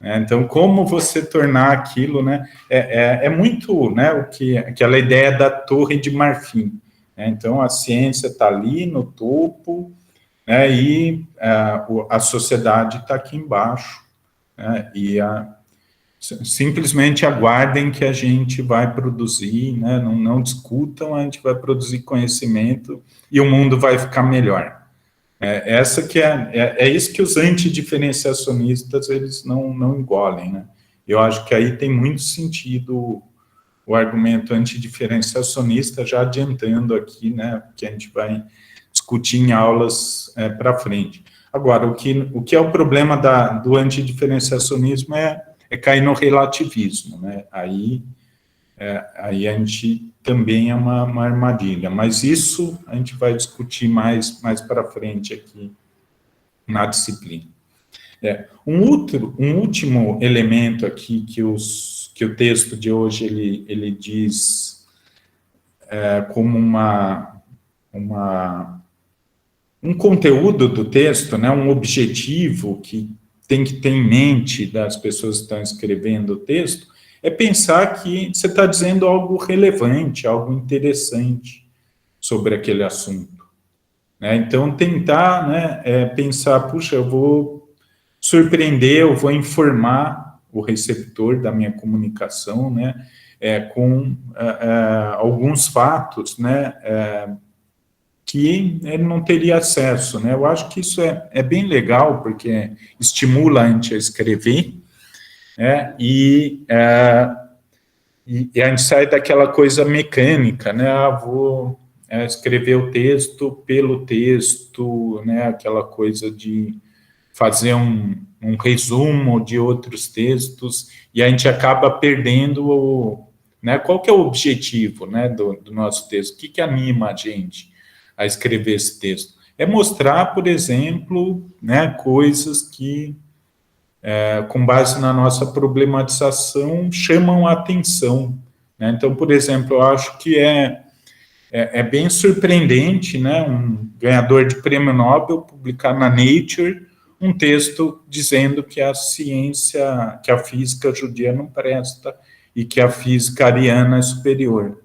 Então, como você tornar aquilo, né, muito, né, aquela ideia da torre de marfim. Então, a ciência está ali no topo, né, e a sociedade está aqui embaixo, né, Simplesmente aguardem que a gente vai produzir, né? Não discutam, a gente vai produzir conhecimento e o mundo vai ficar melhor. Essa que é isso que os antidiferenciacionistas, eles não engolem, né? Eu acho que aí tem muito sentido o argumento antidiferenciacionista, já adiantando aqui, né, que a gente vai discutir em aulas para frente. Agora, o que é o problema do antidiferenciacionismo é cair no relativismo, né? Aí a gente também é uma armadilha, mas isso a gente vai discutir mais para frente aqui na disciplina. Um último elemento aqui que o texto de hoje ele diz como um conteúdo do texto, né, um objetivo que tem que ter em mente das pessoas que estão escrevendo o texto, é pensar que você está dizendo algo relevante, algo interessante sobre aquele assunto. Né? Então, tentar, né, pensar, puxa, eu vou surpreender, eu vou informar o receptor da minha comunicação, né, com alguns fatos, né, que ele não teria acesso, né? Eu acho que isso é bem legal, porque estimula a gente a escrever, né? E a gente sai daquela coisa mecânica, né? Vou escrever o texto pelo texto, né? Aquela coisa de fazer um resumo de outros textos, e a gente acaba perdendo né? Qual que é o objetivo, né, do nosso texto? O que anima a gente a escrever esse texto? É mostrar, por exemplo, né, coisas que, com base na nossa problematização, chamam a atenção. Né? Então, por exemplo, eu acho que é bem surpreendente, né, um ganhador de prêmio Nobel publicar na Nature um texto dizendo que a ciência, que a física judia não presta e que a física ariana é superior.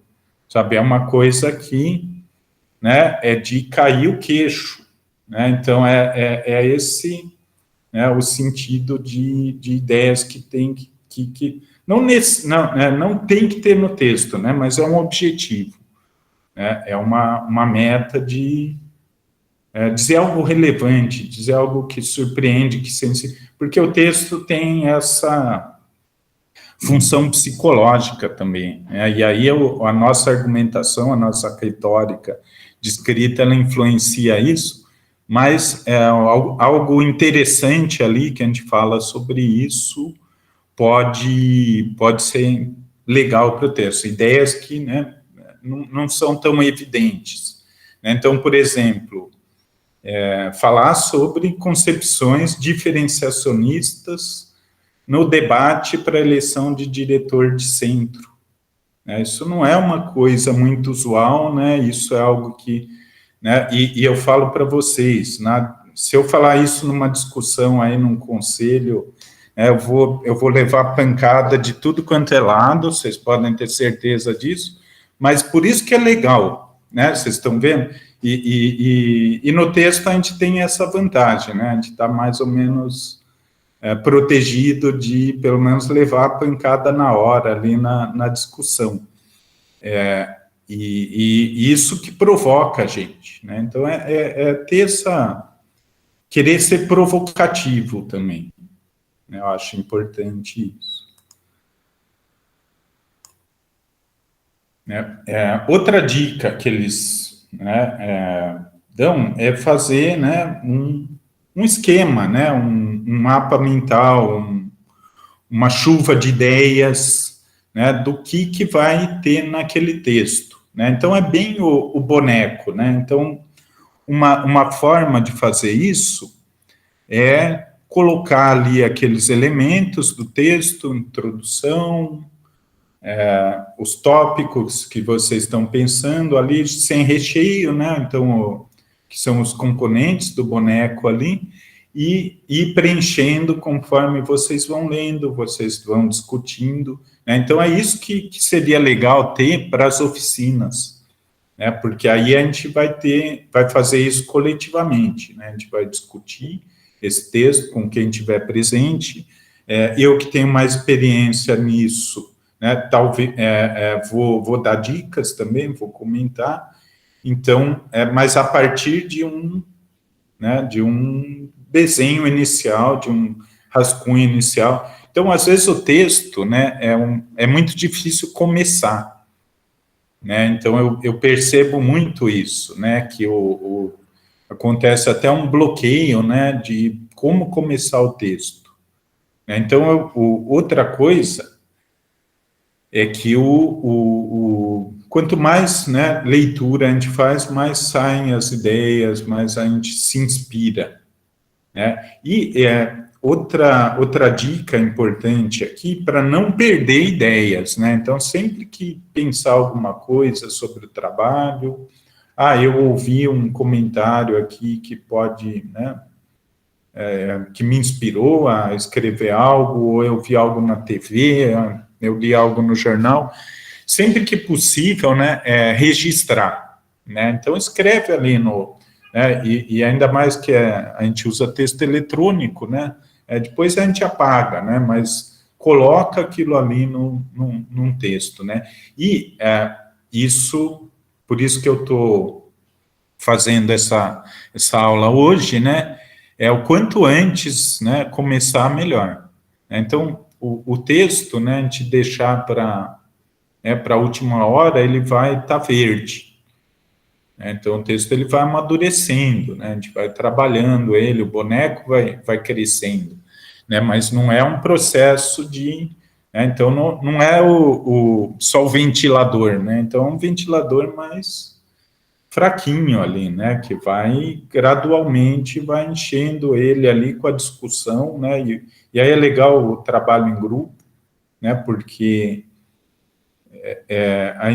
Sabe, é uma coisa que, né, é de cair o queixo, né? Então é esse, né, o sentido de ideias que tem que não tem que ter no texto, né, mas é um objetivo, né, é uma meta de dizer algo relevante, dizer algo que surpreende, porque o texto tem essa função psicológica também, né? E aí a nossa argumentação, a nossa retórica de escrita, ela influencia isso, mas algo interessante ali que a gente fala sobre isso pode ser legal para o texto, ideias que, né, não são tão evidentes. Né? Então, por exemplo, falar sobre concepções diferenciacionistas no debate para a eleição de diretor de centro. Isso não é uma coisa muito usual, né? Isso é algo que... Né? E eu falo para vocês, se eu falar isso numa discussão aí, num conselho, eu vou levar pancada de tudo quanto é lado, vocês podem ter certeza disso, mas por isso que é legal, né? Vocês estão vendo? E no texto a gente tem essa vantagem, né? A gente está mais ou menos protegido de, pelo menos, levar a pancada na hora, ali na discussão. E isso que provoca a gente, né? Então, ter querer ser provocativo também, né? Eu acho importante isso. Outra dica que eles, né, dão é fazer, né, um esquema, né, um mapa mental, uma chuva de ideias, né, do que vai ter naquele texto. Né? Então, é bem o boneco. Né? Então, uma forma de fazer isso é colocar ali aqueles elementos do texto, introdução, os tópicos que vocês estão pensando ali, sem recheio, né? Então, que são os componentes do boneco ali, e ir preenchendo conforme vocês vão lendo, vocês vão discutindo. Né? Então, é isso que seria legal ter para as oficinas, né? Porque aí a gente vai fazer isso coletivamente, né? A gente vai discutir esse texto com quem estiver presente, Eu que tenho mais experiência nisso, né, talvez, vou dar dicas também, vou comentar. Então, mas a partir de de um desenho inicial, de um rascunho inicial. Então, às vezes, o texto, né, é muito difícil começar, né? Então, eu percebo muito isso, né, que acontece até um bloqueio, né, de como começar o texto. Então, outra coisa é que quanto mais, né, leitura a gente faz, mais saem as ideias, mais a gente se inspira, né? E outra dica importante aqui, para não perder ideias, né? Então, sempre que pensar alguma coisa sobre o trabalho, eu ouvi um comentário aqui que pode, né, que me inspirou a escrever algo, ou eu vi algo na TV, eu li algo no jornal, sempre que possível, né, registrar, né? Então, escreve ali né, e ainda mais que a gente usa texto eletrônico, né? Depois a gente apaga, né? Mas coloca aquilo ali num texto, né? E por isso que eu estou fazendo essa aula hoje, né? O quanto antes, né, começar, melhor. Então, o texto, né, a gente deixar para a última hora, ele vai estar verde. Então, o texto ele vai amadurecendo, né, a gente vai trabalhando ele, o boneco vai crescendo, né, mas não é um processo então, não é só o ventilador, né, então é um ventilador mais fraquinho ali, né, que vai gradualmente vai enchendo ele ali com a discussão, né, e aí é legal o trabalho em grupo, né, porque a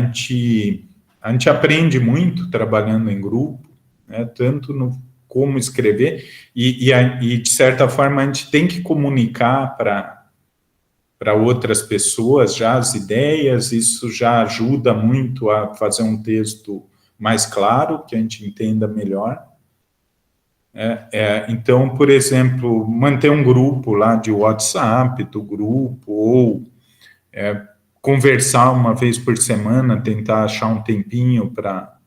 gente aprende muito trabalhando em grupo, né, tanto no como escrever, e de certa forma a gente tem que comunicar para outras pessoas já as ideias, isso já ajuda muito a fazer um texto mais claro, que a gente entenda melhor. Então, por exemplo, manter um grupo lá de WhatsApp do grupo, ou conversar uma vez por semana, tentar achar um tempinho para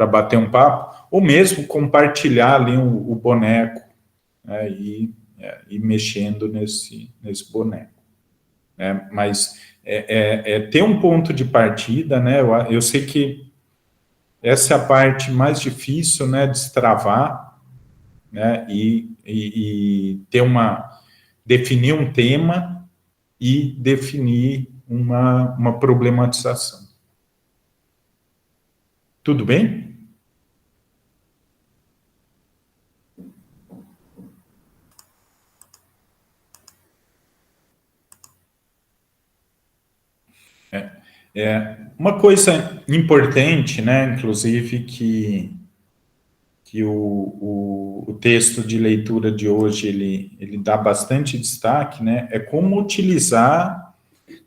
bater um papo, ou mesmo compartilhar ali o boneco, né, e mexendo nesse boneco. Mas ter um ponto de partida, né? Eu sei que essa é a parte mais difícil, né, destravar, né, e definir um tema e definir uma problematização. Tudo bem? Uma coisa importante, né, inclusive, que o texto de leitura de hoje ele dá bastante destaque, né, é como utilizar,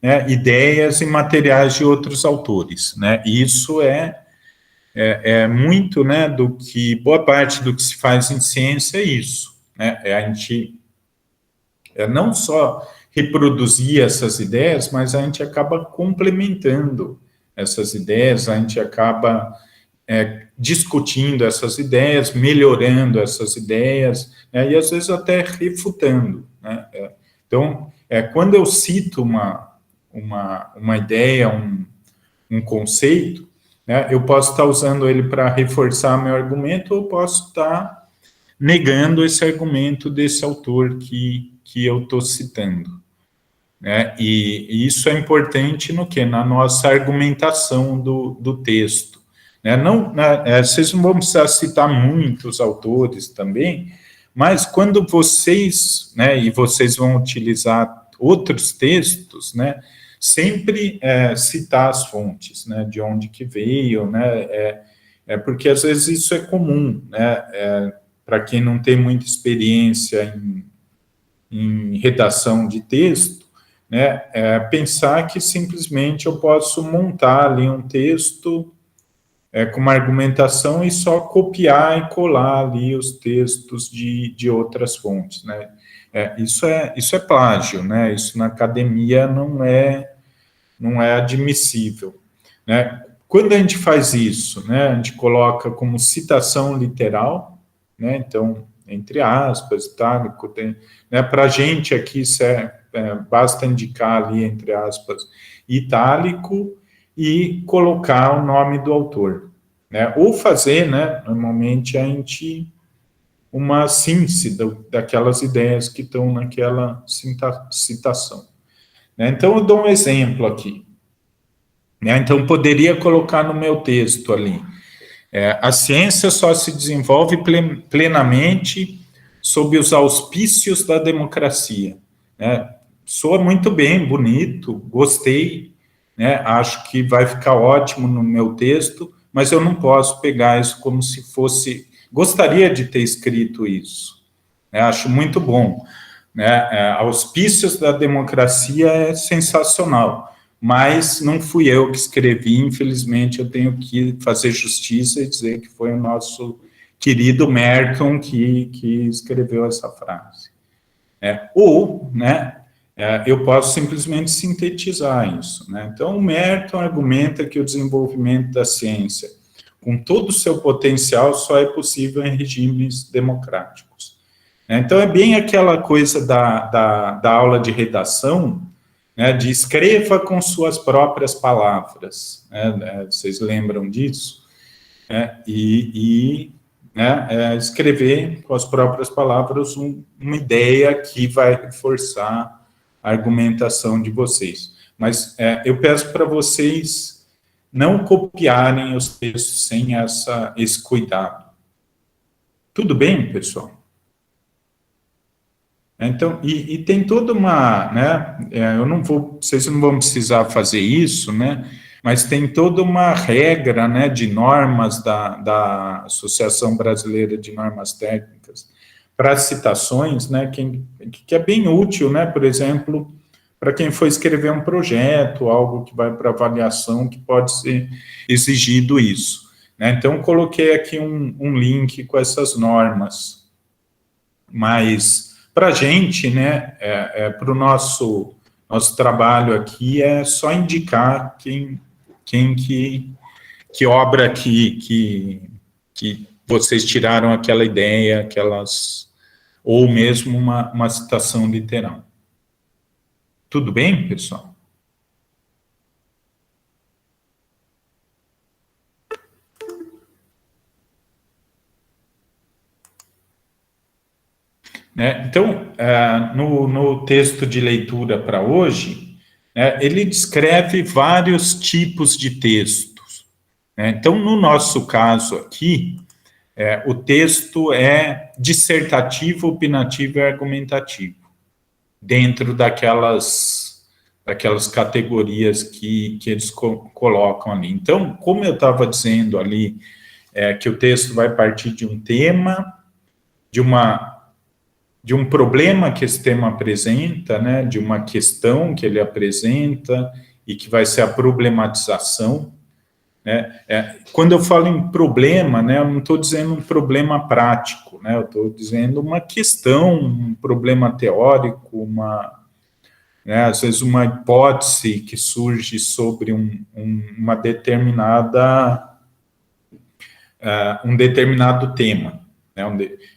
né, ideias e materiais de outros autores, né, e isso é muito, né, boa parte do que se faz em ciência é isso, né, a gente não só reproduzir essas ideias, mas a gente acaba complementando essas ideias, a gente acaba discutindo essas ideias, melhorando essas ideias, né, e às vezes até refutando, né? Então, quando eu cito uma ideia, um conceito, né, eu posso estar usando ele para reforçar meu argumento, ou posso estar negando esse argumento desse autor que eu estou citando, né? E isso é importante no quê? Na nossa argumentação do texto, né? Não, vocês não vão precisar citar muitos autores também, mas quando vocês, né, e vocês vão utilizar outros textos, né, sempre citar as fontes, né, de onde que veio, né, porque às vezes isso é comum, né, para quem não tem muita experiência em redação de texto, né, pensar que simplesmente eu posso montar ali um texto com uma argumentação e só copiar e colar ali os textos de outras fontes, né. Isso é plágio, né? Isso na academia não é admissível, né? Quando a gente faz isso, né, a gente coloca como citação literal, né, então, entre aspas, itálico, né, para a gente aqui basta indicar ali, entre aspas, itálico e colocar o nome do autor, né, ou fazer, né, normalmente a gente, uma síntese daquelas ideias que estão naquela citação, né. Então, eu dou um exemplo aqui. Então, poderia colocar no meu texto ali, a ciência só se desenvolve plenamente sob os auspícios da democracia. Né? Soa muito bem, bonito, gostei, né? Acho que vai ficar ótimo no meu texto, mas eu não posso pegar isso como se fosse... Gostaria de ter escrito isso, né? Acho muito bom. Né? Auspícios da democracia é sensacional, mas não fui eu que escrevi, infelizmente eu tenho que fazer justiça e dizer que foi o nosso querido Merton que escreveu essa frase. Ou, né, eu posso simplesmente sintetizar isso. Né? Então, o Merton argumenta que o desenvolvimento da ciência, com todo o seu potencial, só é possível em regimes democráticos. Então, é bem aquela coisa da aula de redação, né, de escreva com suas próprias palavras, né, vocês lembram disso? Escrever com as próprias palavras uma ideia que vai reforçar a argumentação de vocês. Mas eu peço para vocês não copiarem os textos sem esse cuidado. Tudo bem, pessoal? Então, e tem toda uma, né, vocês não vão precisar fazer isso, né, mas tem toda uma regra, né, de normas da Associação Brasileira de Normas Técnicas para citações, né, que é bem útil, né, por exemplo, para quem for escrever um projeto, algo que vai para avaliação, que pode ser exigido isso. Né? Então, coloquei aqui um link com essas normas, mas... Para a gente, né, para o nosso trabalho aqui, é só indicar quem que obra que vocês tiraram aquela ideia, ou mesmo uma citação literal. Tudo bem, pessoal? Então, no texto de leitura para hoje, ele descreve vários tipos de textos. Então, no nosso caso aqui, o texto é dissertativo, opinativo e argumentativo, dentro daquelas categorias que eles colocam ali. Então, como eu estava dizendo ali, que o texto vai partir de um tema, de um problema que esse tema apresenta, né, de uma questão que ele apresenta e que vai ser a problematização. Né? Quando eu falo em problema, né, eu não estou dizendo um problema prático, né, eu estou dizendo uma questão, um problema teórico, né, às vezes uma hipótese que surge sobre uma determinada, um determinado tema.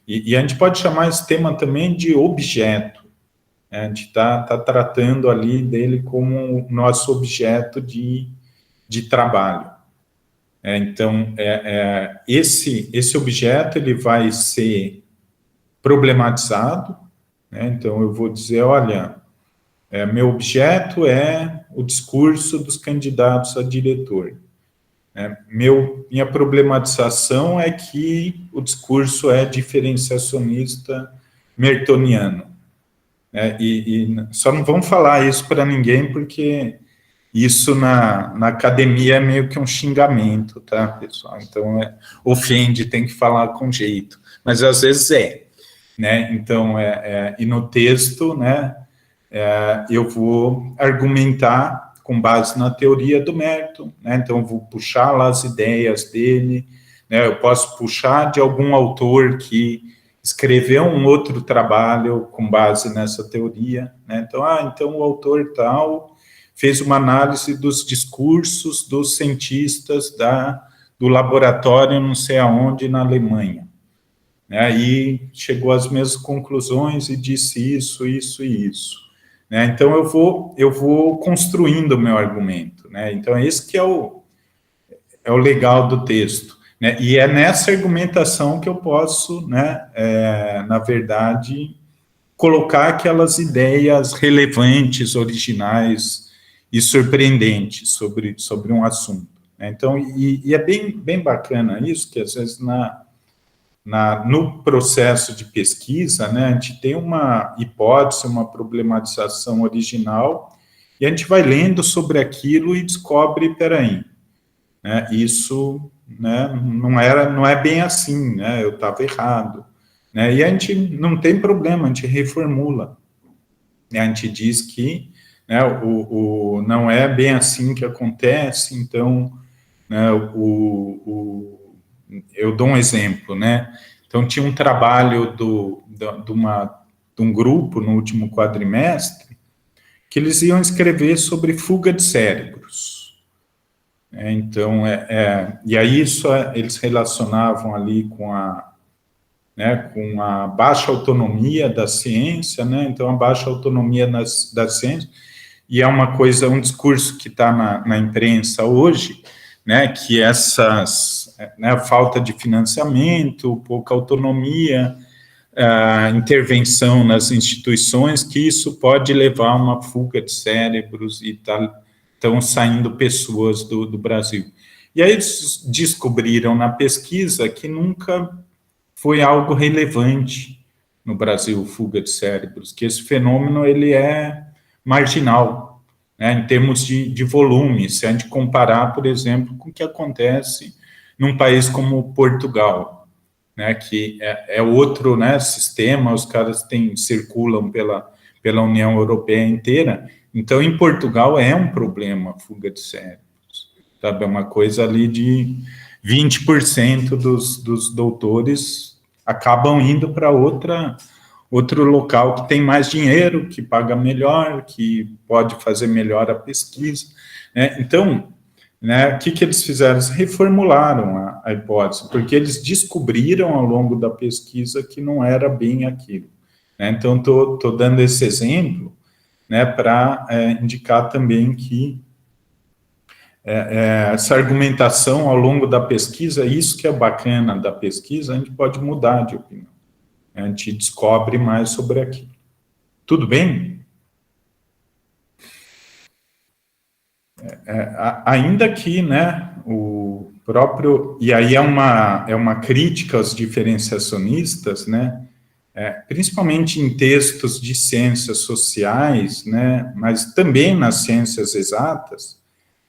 E a gente pode chamar esse tema também de objeto. A gente está tratando ali dele como nosso objeto de trabalho. Então, esse objeto ele vai ser problematizado. Então, eu vou dizer, olha, meu objeto é o discurso dos candidatos a diretor. Minha problematização é que o discurso é diferenciacionista mertoniano. E só não vamos falar isso para ninguém, porque isso na academia é meio que um xingamento, tá, pessoal? Então, ofende, tem que falar com jeito. Mas às vezes né? Então, e no texto, né, eu vou argumentar com base na teoria do Merton, né? Então eu vou puxar lá as ideias dele, né? Eu posso puxar de algum autor que escreveu um outro trabalho com base nessa teoria, né? Então o autor tal fez uma análise dos discursos dos cientistas do laboratório não sei aonde na Alemanha. Aí chegou às mesmas conclusões e disse isso, isso e isso. Então eu vou construindo o meu argumento. Então esse que é o legal do texto. E é nessa argumentação que eu posso, na verdade, colocar aquelas ideias relevantes, originais e surpreendentes sobre um assunto. Então, e é bem bacana isso, que às vezes no processo de pesquisa, a gente tem uma hipótese, uma problematização original, e a gente vai lendo sobre aquilo e descobre, peraí, isso não é bem assim, eu estava errado. E a gente não tem problema, a gente reformula. A gente diz que não é bem assim que acontece, então, eu dou um exemplo, Então, tinha um trabalho de um grupo no último quadrimestre que eles iam escrever sobre fuga de cérebros. Então, e aí eles relacionavam ali com a baixa autonomia da ciência, então a baixa autonomia da ciência, e é um discurso que está na imprensa hoje, que falta de financiamento, pouca autonomia, intervenção nas instituições, que isso pode levar a uma fuga de cérebros e estão saindo pessoas do Brasil. E aí eles descobriram na pesquisa que nunca foi algo relevante no Brasil, fuga de cérebros, que esse fenômeno ele é marginal, em termos de volume, se a gente comparar, por exemplo, com o que acontece num país como Portugal, que é outro sistema, os caras circulam pela União Europeia inteira. Então, em Portugal é um problema a fuga de cérebros, sabe? É uma coisa ali de 20% dos doutores acabam indo para outro local que tem mais dinheiro, que paga melhor, que pode fazer melhor a pesquisa. Então, o que eles fizeram? Eles reformularam a hipótese, porque eles descobriram ao longo da pesquisa que não era bem aquilo. Então, estou dando esse exemplo para indicar também que essa argumentação ao longo da pesquisa, isso que é bacana da pesquisa, a gente pode mudar de opinião. A gente descobre mais sobre aquilo. Tudo bem? Ainda que, o próprio... E aí é uma crítica aos diferenciacionistas, principalmente em textos de ciências sociais, mas também nas ciências exatas,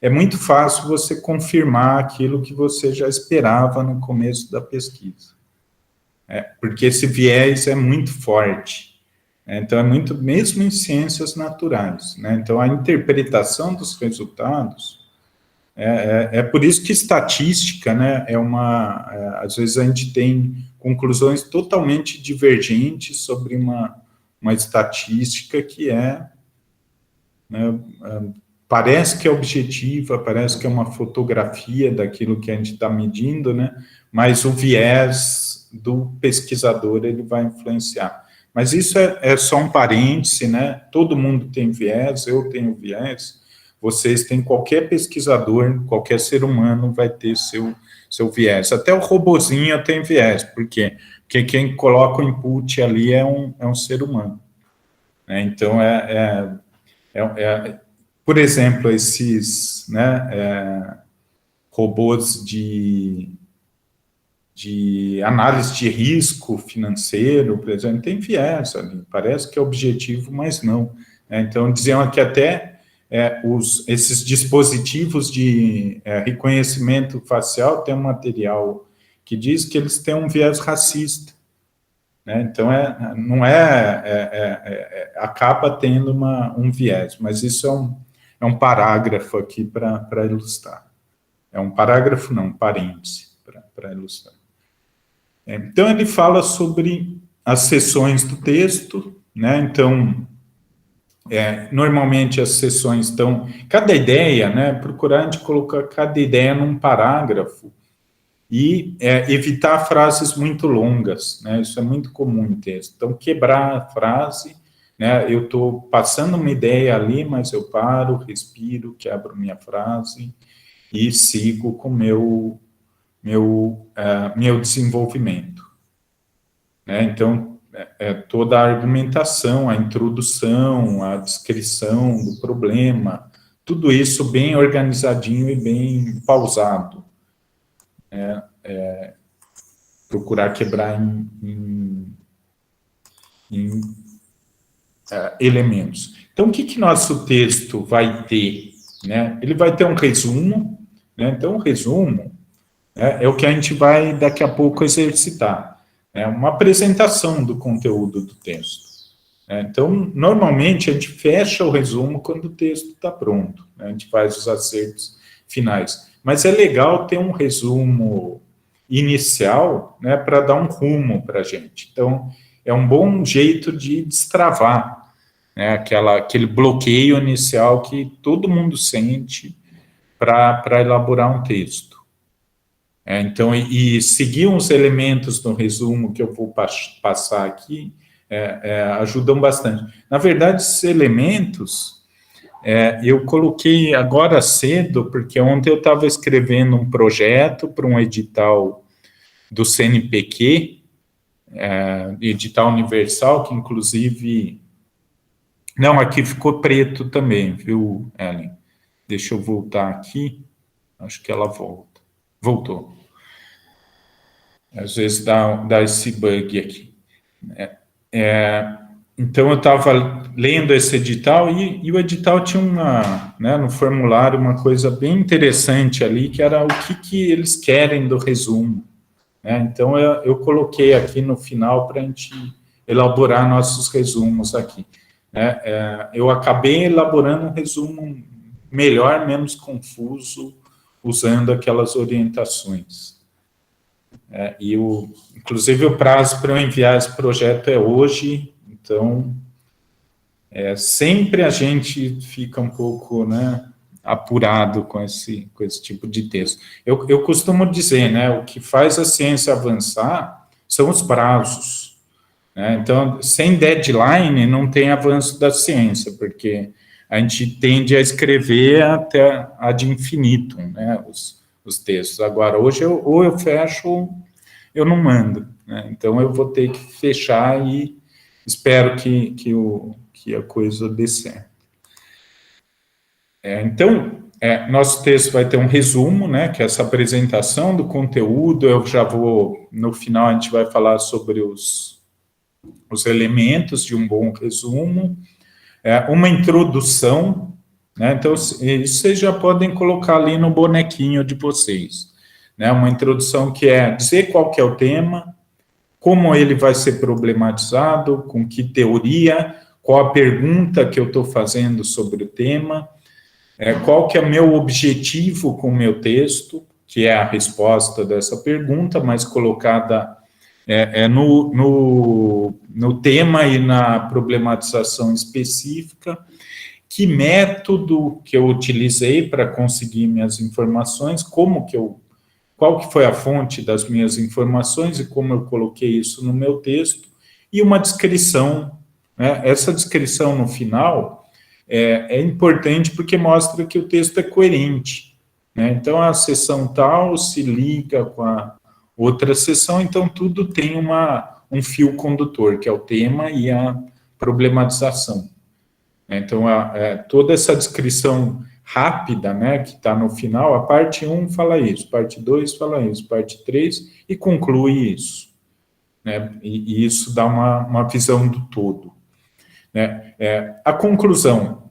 é muito fácil você confirmar aquilo que você já esperava no começo da pesquisa. Porque esse viés é muito forte. Então, mesmo em ciências naturais. Então, a interpretação dos resultados, por isso que estatística, às vezes a gente tem conclusões totalmente divergentes sobre uma estatística que parece que é objetiva, parece que é uma fotografia daquilo que a gente está medindo, mas o viés do pesquisador ele vai influenciar. Mas isso é só um parêntese, todo mundo tem viés, eu tenho viés, vocês têm, qualquer pesquisador, qualquer ser humano vai ter seu viés. Até o robozinho tem viés, por quê? Porque quem coloca o input ali é um ser humano. Então, por exemplo, esses robôs de análise de risco financeiro, por exemplo, tem viés ali, parece que é objetivo, mas não. Então, diziam que até esses dispositivos de reconhecimento facial têm um material que diz que eles têm um viés racista. Então, acaba tendo um viés, mas isso é um parágrafo aqui para ilustrar. É um parágrafo, não, um parêntese para ilustrar. Então, ele fala sobre as seções do texto, né? Então, normalmente as seções estão... Cada ideia, né? Procurar a gente colocar cada ideia num parágrafo e evitar frases muito longas, né? Isso é muito comum em texto. Então, quebrar a frase, né? Eu estou passando uma ideia ali, mas eu paro, respiro, quebro minha frase e sigo com meu desenvolvimento, né? Então, toda a argumentação, a introdução, a descrição do problema, tudo isso bem organizadinho e bem pausado, né? Procurar quebrar em elementos. Então, o que nosso texto vai ter, né? Ele vai ter um resumo, né? Então, o resumo é o que a gente vai, daqui a pouco, exercitar. É uma apresentação do conteúdo do texto. Então, normalmente, a gente fecha o resumo quando o texto está pronto, né? A gente faz os acertos finais. Mas é legal ter um resumo inicial, né, para dar um rumo para a gente. Então, é um bom jeito de destravar, né, aquele bloqueio inicial que todo mundo sente para elaborar um texto. Então, e seguir uns elementos no resumo que eu vou passar aqui ajudam bastante. Na verdade, esses elementos eu coloquei agora cedo, porque ontem eu estava escrevendo um projeto para um edital do CNPq, edital universal, que inclusive... Não, aqui ficou preto também, viu, Ellen? Deixa eu voltar aqui, acho que ela volta. Voltou. Às vezes dá esse bug aqui. Então, eu estava lendo esse edital e o edital tinha no formulário uma coisa bem interessante ali, que era o que eles querem do resumo. Então, eu coloquei aqui no final para a gente elaborar nossos resumos aqui. Eu acabei elaborando um resumo melhor, menos confuso, usando aquelas orientações. Inclusive, o prazo para eu enviar esse projeto é hoje, então, sempre a gente fica um pouco, apurado com esse tipo de texto. Eu costumo dizer, o que faz a ciência avançar são os prazos. Então, sem deadline, não tem avanço da ciência, porque a gente tende a escrever até ad infinitum, os textos. Agora, hoje, ou eu fecho, ou eu não mando. Então, eu vou ter que fechar e espero que a coisa dê certo. Então, nosso texto vai ter um resumo, que é essa apresentação do conteúdo. Eu já vou, no final, a gente vai falar sobre os elementos de um bom resumo, uma introdução, então, isso vocês já podem colocar ali no bonequinho de vocês, uma introdução que é dizer qual que é o tema, como ele vai ser problematizado, com que teoria, qual a pergunta que eu estou fazendo sobre o tema, qual que é o meu objetivo com o meu texto, que é a resposta dessa pergunta, mas colocada no tema e na problematização específica, que método que eu utilizei para conseguir minhas informações, qual que foi a fonte das minhas informações e como eu coloquei isso no meu texto, e uma descrição. Essa descrição no final é importante porque mostra que o texto é coerente. Então, a seção tal se liga com a outra seção, então tudo tem um fio condutor, que é o tema e a problematização. Então, toda essa descrição rápida, que está no final, a parte 1 fala isso, parte 2 fala isso, parte 3, e conclui isso. E isso dá uma visão do todo. A conclusão,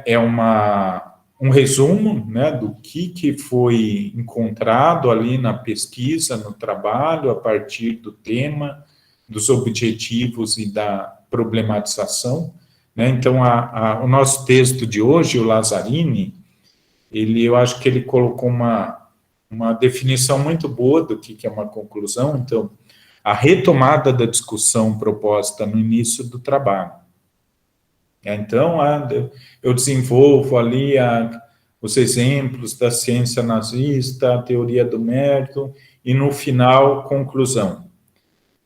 é um resumo, do que foi encontrado ali na pesquisa, no trabalho, a partir do tema, dos objetivos e da problematização. Então, o nosso texto de hoje, o Lazzarini, eu acho que ele colocou uma definição muito boa do que é uma conclusão. Então, a retomada da discussão proposta no início do trabalho. Então, eu desenvolvo ali os exemplos da ciência nazista, a teoria do Merton, e no final, conclusão.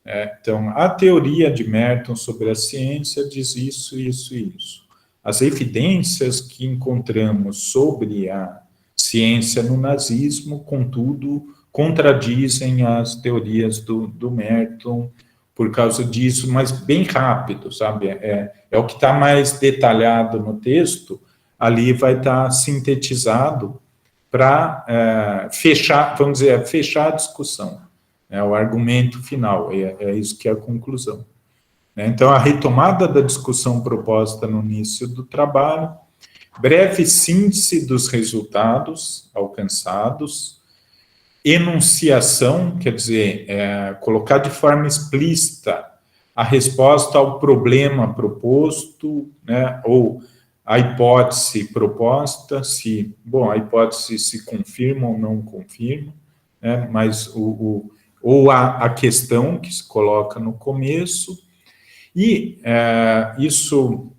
Então, a teoria de Merton sobre a ciência diz isso, isso e isso. As evidências que encontramos sobre a ciência no nazismo, contudo, contradizem as teorias do Merton por causa disso, mas bem rápido, sabe? É o que está mais detalhado no texto, ali vai estar sintetizado para fechar, vamos dizer, fechar a discussão. É o argumento final, é isso que é a conclusão. Então, a retomada da discussão proposta no início do trabalho, breve síntese dos resultados alcançados, enunciação, quer dizer, colocar de forma explícita a resposta ao problema proposto, né, ou a hipótese proposta, a hipótese se confirma ou não confirma, né, mas ou a questão que se coloca no começo, e isso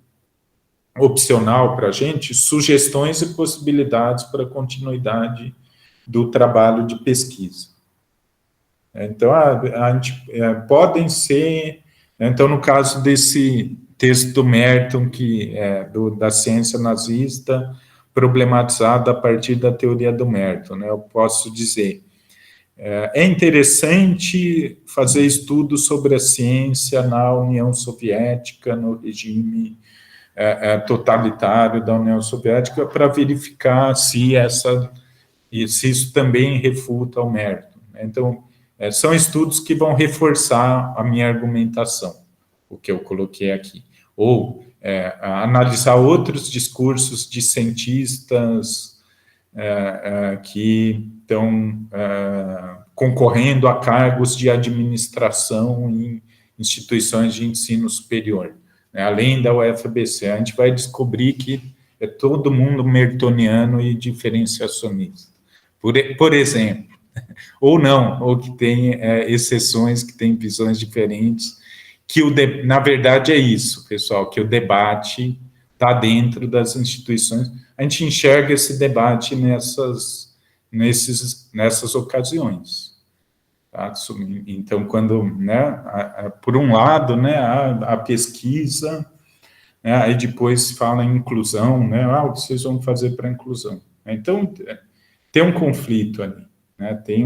opcional para a gente, sugestões e possibilidades para a continuidade do trabalho de pesquisa. Então, a gente podem ser, então, no caso desse texto do Merton, da ciência nazista, problematizada a partir da teoria do Merton, né, eu posso dizer, é interessante fazer estudos sobre a ciência na União Soviética, no regime totalitário da União Soviética, para verificar se isso também refuta o Merton. Então, são estudos que vão reforçar a minha argumentação, o que eu coloquei aqui. Ou analisar outros discursos de cientistas que estão concorrendo a cargos de administração em instituições de ensino superior, né, além da UFABC. A gente vai descobrir que é todo mundo mertoniano e diferenciacionista, por exemplo, ou não, ou que tem exceções, que tem visões diferentes, que na verdade é isso, pessoal, que o debate está dentro das instituições. A gente enxerga esse debate nessas ocasiões. Tá? Então, quando, né, por um lado, né, a pesquisa, né, aí depois fala em inclusão, né, o que vocês vão fazer para a inclusão? Então, tem um conflito ali, né, tem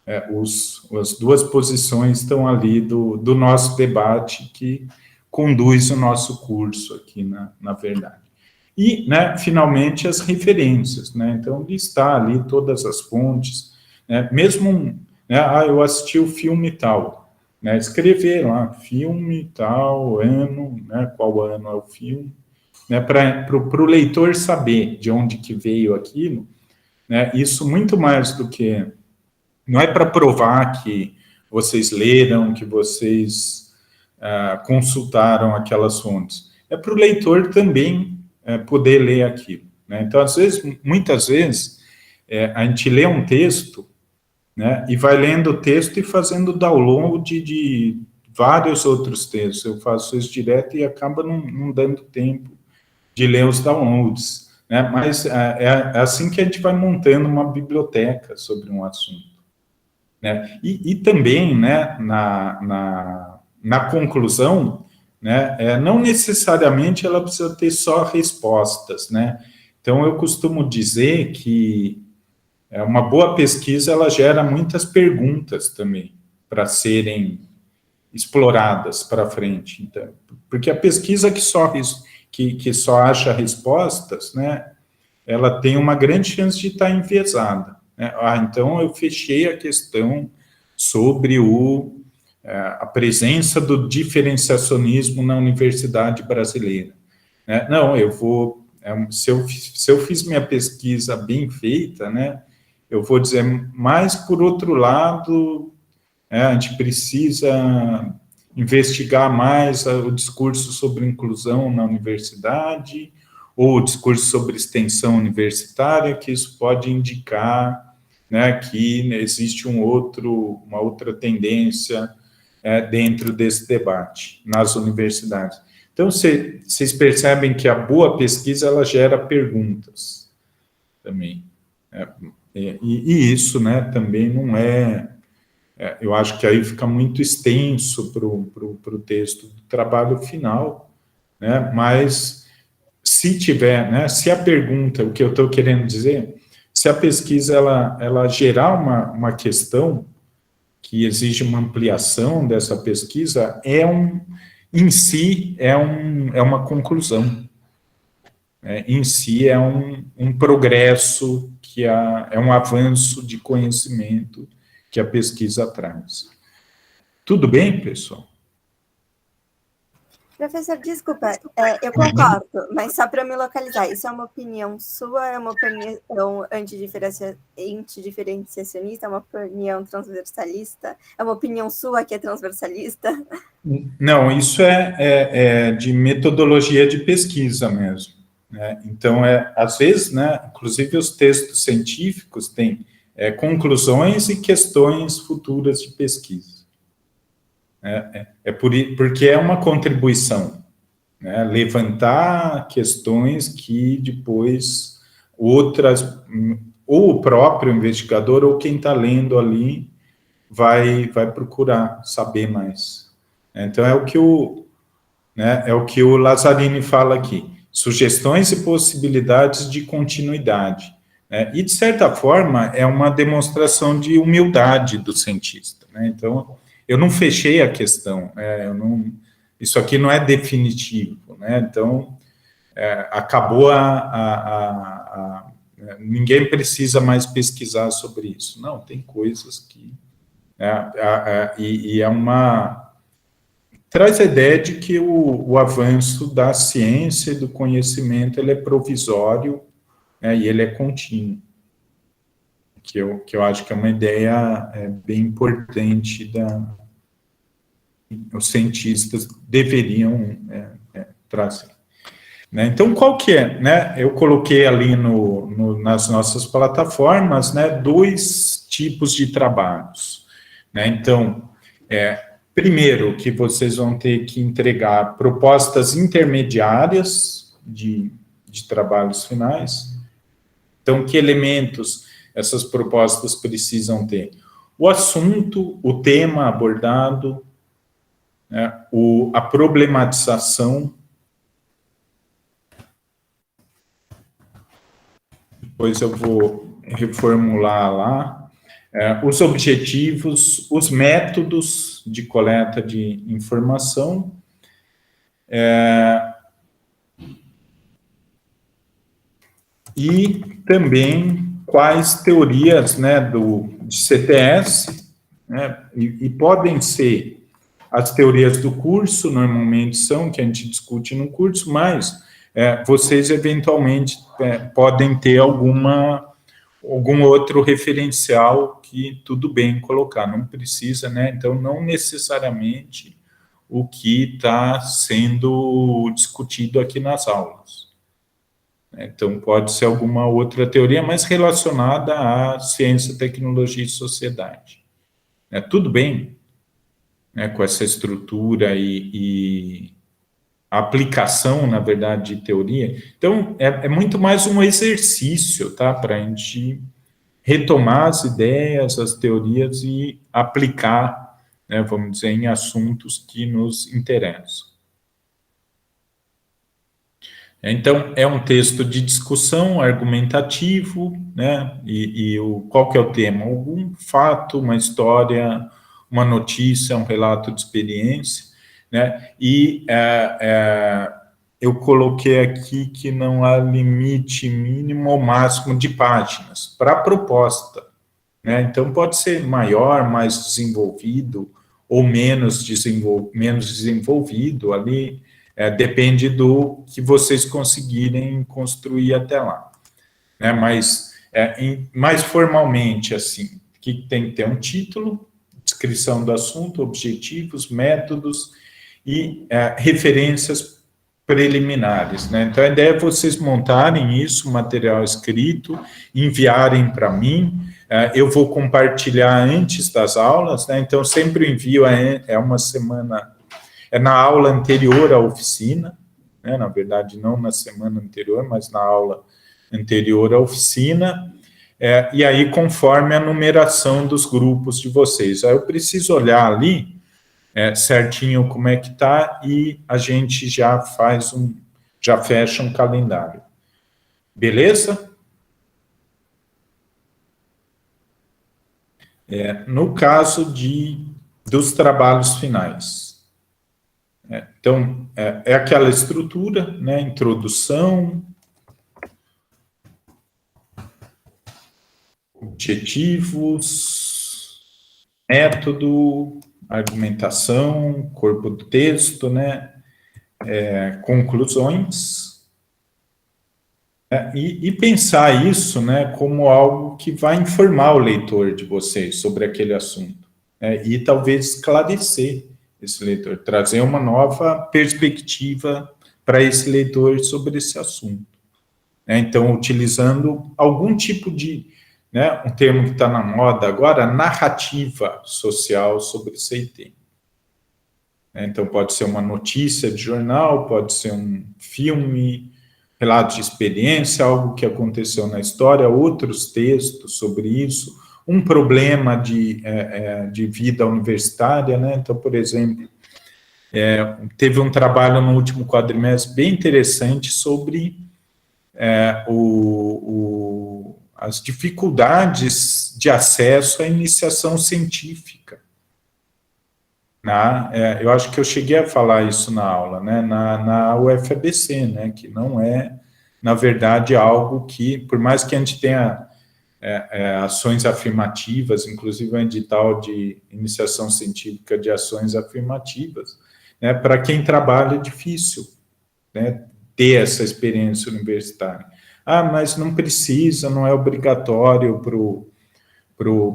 as duas posições estão ali do nosso debate que conduz o nosso curso aqui, na verdade. E, né, finalmente, as referências, né, então, listar ali todas as fontes, né, mesmo, né, eu assisti o filme tal, né, escrever lá, filme tal, ano, né, qual ano é o filme, né, para o leitor saber de onde que veio aquilo, né, isso muito mais do que, não é para provar que vocês leram, que vocês consultaram aquelas fontes, é para o leitor também poder ler aquilo, né? Então, muitas vezes, a gente lê um texto, né, e vai lendo o texto e fazendo download de vários outros textos. Eu faço isso direto e acaba não dando tempo de ler os downloads, né? Mas é assim que a gente vai montando uma biblioteca sobre um assunto, né? E também, né, na conclusão, né, não necessariamente ela precisa ter só respostas, né? Então, eu costumo dizer que uma boa pesquisa, ela gera muitas perguntas também, para serem exploradas para frente. Então, porque a pesquisa que só acha respostas, né, ela tem uma grande chance de estar enviesada, né? Então, eu fechei a questão sobre a presença do diferenciacionismo na universidade brasileira. Não, eu vou, se eu fiz minha pesquisa bem feita, né, eu vou dizer, mas, por outro lado, a gente precisa investigar mais o discurso sobre inclusão na universidade, ou o discurso sobre extensão universitária, que isso pode indicar né, que existe uma outra tendência dentro desse debate nas universidades. Então, vocês percebem que a boa pesquisa, ela gera perguntas também. E isso, né, também não eu acho que aí fica muito extenso para o texto do trabalho final, né, mas se tiver, né, se a pergunta, o que eu estou querendo dizer, se a pesquisa ela gerar uma questão que exige uma ampliação dessa pesquisa, em si é uma conclusão. Em si é um progresso, é um avanço de conhecimento que a pesquisa traz. Tudo bem, pessoal? Professor, desculpa, eu concordo, mas só para me localizar, isso é uma opinião sua, é uma opinião antidiferenciacionista, é uma opinião transversalista, é uma opinião sua que é transversalista? Não, isso é de metodologia de pesquisa mesmo, né? Então, às vezes, né, inclusive os textos científicos têm conclusões e questões futuras de pesquisa. Porque é uma contribuição, né, levantar questões que depois ou o próprio investigador ou quem está lendo ali vai procurar saber mais. Então, é o que o Lazzarini fala aqui, sugestões e possibilidades de continuidade. E, de certa forma, é uma demonstração de humildade do cientista, né? Então, eu não fechei a questão, isso aqui não é definitivo, né? Então, acabou ninguém precisa mais pesquisar sobre isso. Não, tem coisas que... traz a ideia de que o avanço da ciência e do conhecimento ele é provisório, e ele é contínuo. Que eu acho que é uma ideia bem importante os cientistas deveriam trazer. Né? Então, qual que é? Né? Eu coloquei ali nas nossas plataformas, né, 2 tipos de trabalhos. Né? Então, primeiro, que vocês vão ter que entregar propostas intermediárias de trabalhos finais. Então, que elementos essas propostas precisam ter? O assunto, o tema abordado, a problematização, depois eu vou reformular lá, os objetivos, os métodos de coleta de informação, e também quais teorias, né, de CTS, né, e podem ser as teorias do curso, normalmente são, que a gente discute no curso, mas vocês eventualmente podem ter algum outro referencial que tudo bem colocar, não precisa, né? Então, não necessariamente o que está sendo discutido aqui nas aulas. Então, pode ser alguma outra teoria, mas relacionada à ciência, tecnologia e sociedade. Tudo bem, né, com essa estrutura e a aplicação, na verdade, de teoria. Então, é muito mais um exercício, tá, para a gente retomar as ideias, as teorias e aplicar, né, vamos dizer, em assuntos que nos interessam. Então, é um texto de discussão argumentativo, né, qual que é o tema? Algum fato, uma história, uma notícia, um relato de experiência, né, eu coloquei aqui que não há limite mínimo ou máximo de páginas para a proposta, né, então pode ser maior, mais desenvolvido, ou menos desenvolvido ali, depende do que vocês conseguirem construir até lá. Né? Mas, mais formalmente, assim, que tem que ter um título, descrição do assunto, objetivos, métodos e referências preliminares, né? Então, a ideia é vocês montarem isso, material escrito, enviarem para mim. Eu vou compartilhar antes das aulas, né? Então, sempre envio uma semana, na aula anterior à oficina, né? Na verdade, não na semana anterior, mas na aula anterior à oficina. E aí, conforme a numeração dos grupos de vocês. Aí eu preciso olhar ali certinho como é que está e a gente já já fecha um calendário. Beleza? No caso dos trabalhos finais. Então, é aquela estrutura, né? Introdução, objetivos, método, argumentação, corpo do texto, né? Conclusões, e pensar isso, né, como algo que vai informar o leitor de vocês sobre aquele assunto, e talvez esclarecer esse leitor, trazer uma nova perspectiva para esse leitor sobre esse assunto. Então, utilizando algum tipo de, né, um termo que está na moda agora, narrativa social sobre esse tema. Então, pode ser uma notícia de jornal, pode ser um filme, relato de experiência, algo que aconteceu na história, outros textos sobre isso, um problema de vida universitária, né? Então, por exemplo, teve um trabalho no último quadrimestre bem interessante sobre as dificuldades de acesso à iniciação científica. Eu acho que eu cheguei a falar isso na aula, né, na UFABC, né, que não é, na verdade, algo que, por mais que a gente tenha ações afirmativas, inclusive um edital de iniciação científica de ações afirmativas, né, para quem trabalha é difícil, né, ter essa experiência universitária. Mas não precisa, não é obrigatório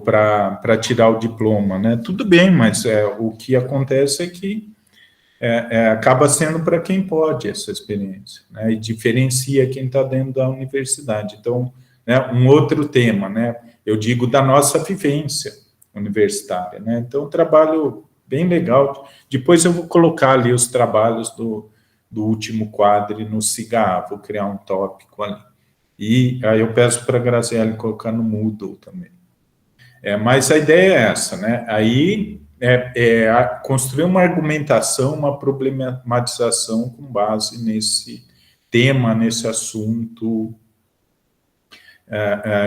para tirar o diploma, né? Tudo bem, mas o que acontece é que acaba sendo para quem pode essa experiência, né? E diferencia quem está dentro da universidade. Então, né, um outro tema, né? Eu digo da nossa vivência universitária, né? Então, um trabalho bem legal. Depois eu vou colocar ali os trabalhos do último quadro no CIGA, vou criar um tópico ali. E aí eu peço para a Graziele colocar no Moodle também. Mas a ideia é essa, né? Aí construir uma argumentação, uma problematização com base nesse tema, nesse assunto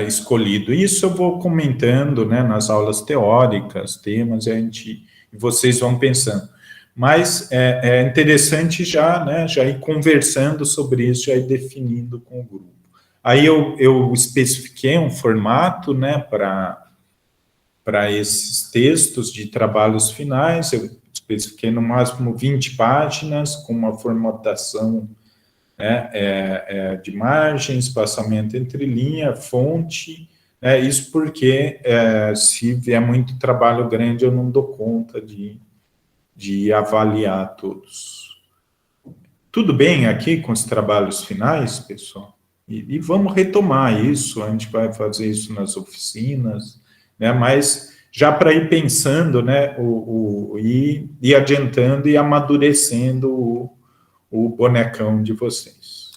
escolhido. Isso eu vou comentando, né, nas aulas teóricas, temas, e vocês vão pensando. Mas é interessante já, né, já ir conversando sobre isso, já ir definindo com o grupo. Aí eu especifiquei um formato, né, para esses textos de trabalhos finais, eu especifiquei no máximo 20 páginas, com uma formatação, né, de margem, espaçamento entre linha, fonte, isso porque se vier muito trabalho grande, eu não dou conta de avaliar todos. Tudo bem aqui com os trabalhos finais, pessoal? E vamos retomar isso, a gente vai fazer isso nas oficinas, né, mas já para ir pensando, né, ir adiantando e amadurecendo o bonecão de vocês.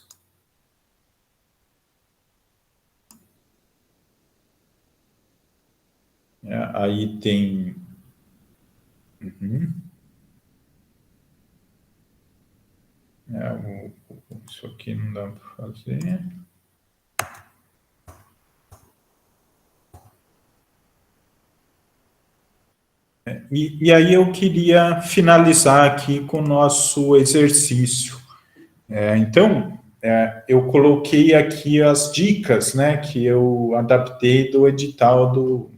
Aí tem... isso aqui não dá para fazer... E aí eu queria finalizar aqui com o nosso exercício. Então, eu coloquei aqui as dicas, né, que eu adaptei do edital do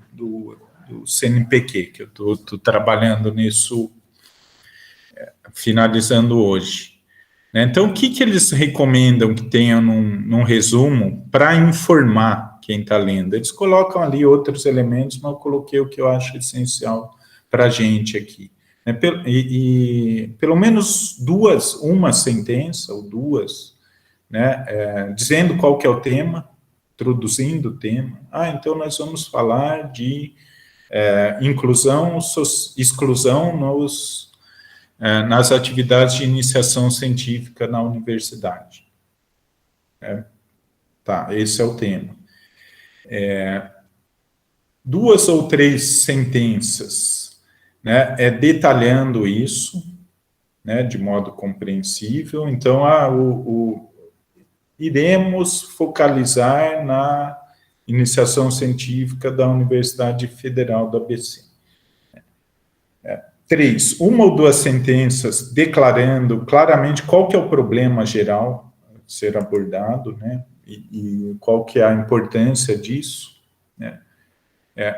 CNPq, que eu estou trabalhando nisso, finalizando hoje. Então, o que eles recomendam que tenha num resumo para informar quem está lendo? Eles colocam ali outros elementos, mas eu coloquei o que eu acho essencial para a gente aqui. né, e pelo menos uma sentença ou duas, né, dizendo qual que é o tema, introduzindo o tema. Então nós vamos falar de inclusão, exclusão nas atividades de iniciação científica na universidade. Tá, esse é o tema. 2 ou 3 sentenças, né, detalhando isso, né, de modo compreensível. Então, iremos focalizar na iniciação científica da Universidade Federal do ABC. 3, 1 ou 2 sentenças declarando claramente qual que é o problema geral a ser abordado, né, e qual que é a importância disso, né.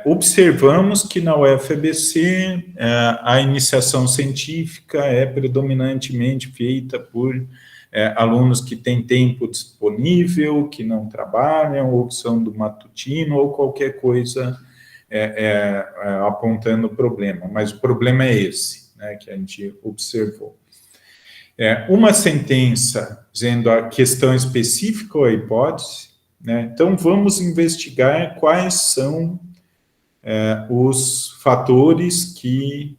Observamos que na UFABC a iniciação científica é predominantemente feita por alunos que têm tempo disponível, que não trabalham, ou que são do matutino, ou qualquer coisa apontando o problema. Mas o problema é esse, né, que a gente observou. Uma sentença dizendo a questão específica ou a hipótese, né, então vamos investigar quais são os fatores que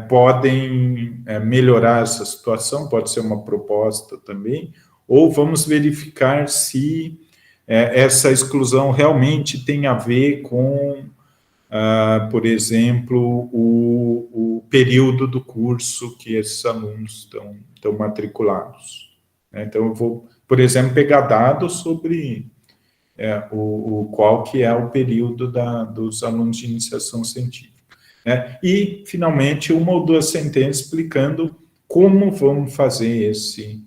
podem melhorar essa situação, pode ser uma proposta também, ou vamos verificar se essa exclusão realmente tem a ver com, por exemplo, o período do curso que esses alunos estão matriculados. Então, eu vou, por exemplo, pegar dados sobre qual que é o período dos alunos de iniciação científica. E, finalmente, 1 ou 2 sentenças explicando como vamos fazer esse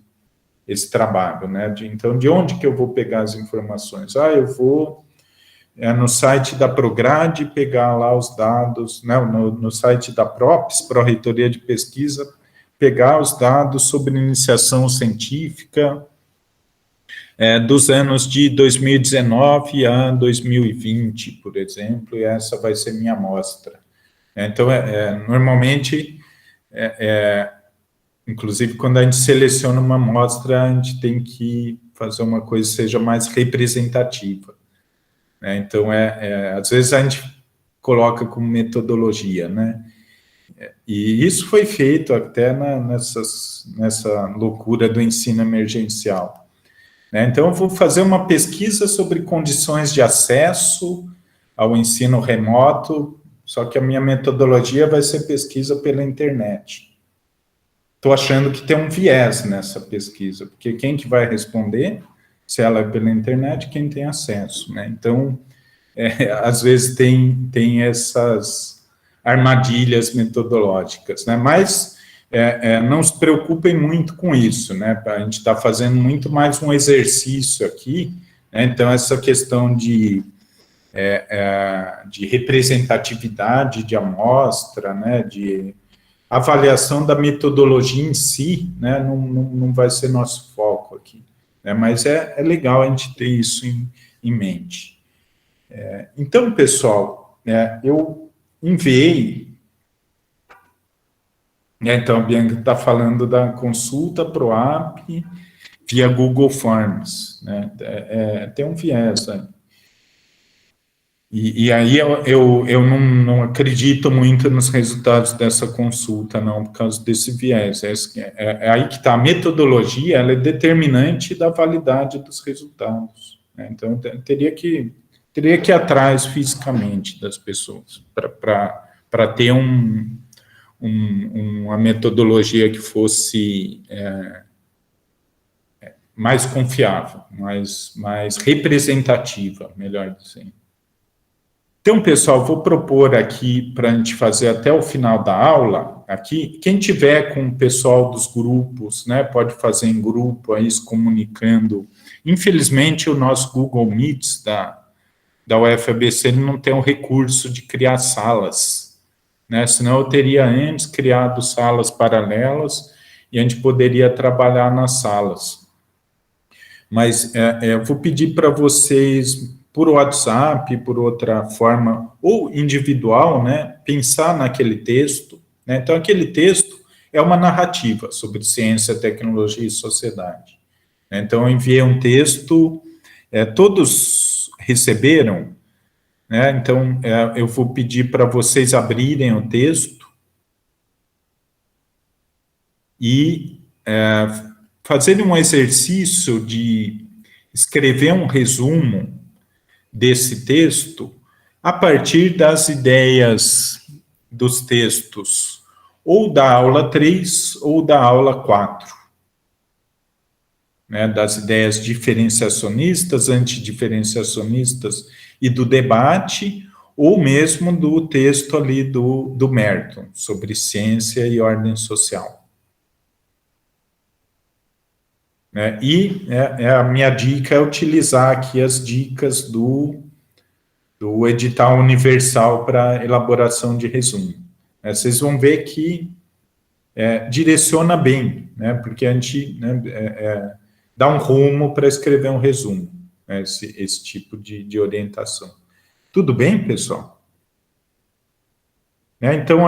trabalho, né? Então, de onde que eu vou pegar as informações? Eu vou no site da Prograde pegar lá os dados, né? No site da PROPES, Pró-Reitoria de Pesquisa, pegar os dados sobre iniciação científica dos anos de 2019 a 2020, por exemplo, e essa vai ser minha amostra. Então, normalmente, inclusive, quando a gente seleciona uma amostra, a gente tem que fazer uma coisa que seja mais representativa. Então, às vezes a gente coloca como metodologia, né? E isso foi feito até nessa loucura do ensino emergencial. Então, eu vou fazer uma pesquisa sobre condições de acesso ao ensino remoto, só que a minha metodologia vai ser pesquisa pela internet. Estou achando que tem um viés nessa pesquisa, porque quem que vai responder, se ela é pela internet, quem tem acesso, né? Então, às vezes tem essas armadilhas metodológicas, né? Mas não se preocupem muito com isso, né? A gente está fazendo muito mais um exercício aqui, né? Então, essa questão de representatividade de amostra, né? De avaliação da metodologia em si, né? Não vai ser nosso foco aqui, né? Mas é legal a gente ter isso em mente. Então, pessoal, eu enviei. Então, a Bianca está falando da consulta PROAP via Google Forms, né? Tem um viés aí. E aí eu não acredito muito nos resultados dessa consulta, não, por causa desse viés. É aí que está. A metodologia, ela é determinante da validade dos resultados, né? Então, teria que ir atrás fisicamente das pessoas para ter uma metodologia que fosse mais confiável, mais representativa, melhor dizendo. Então, pessoal, vou propor aqui para a gente fazer até o final da aula, aqui, quem tiver com o pessoal dos grupos, né, pode fazer em grupo aí, se comunicando. Infelizmente, o nosso Google Meets da UFABC ele não tem o recurso de criar salas, né? Senão eu teria antes criado salas paralelas e a gente poderia trabalhar nas salas. Mas eu vou pedir para vocês, por WhatsApp, por outra forma, ou individual, né, pensar naquele texto, né? Então, aquele texto é uma narrativa sobre ciência, tecnologia e sociedade. Então, eu enviei um texto, todos receberam, né? Então, eu vou pedir para vocês abrirem o texto e fazerem um exercício de escrever um resumo desse texto a partir das ideias dos textos ou da aula 3 ou da aula 4, né, das ideias diferenciacionistas, antidiferenciacionistas e do debate, ou mesmo do texto ali do Merton, sobre ciência e ordem social. E a minha dica é utilizar aqui as dicas do edital universal para elaboração de resumo. Vocês vão ver que direciona bem, né, porque a gente dá um rumo para escrever um resumo, né, esse tipo de orientação. Tudo bem, pessoal? Então,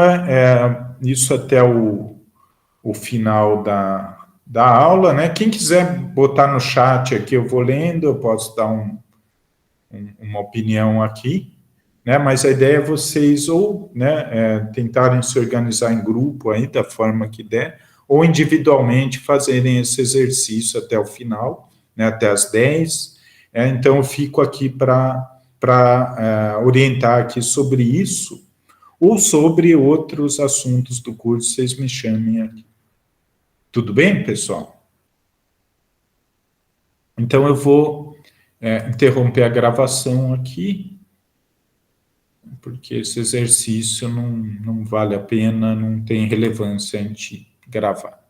isso até o final da aula, né? Quem quiser botar no chat aqui, eu vou lendo, eu posso dar uma opinião aqui, né? Mas a ideia é vocês ou, né, tentarem se organizar em grupo aí, da forma que der, ou individualmente fazerem esse exercício até o final, né, até as 10. Então, eu fico aqui para orientar aqui sobre isso, ou sobre outros assuntos do curso, vocês me chamem aqui. Tudo bem, pessoal? Então, eu vou interromper a gravação aqui, porque esse exercício não vale a pena, não tem relevância a gente gravar.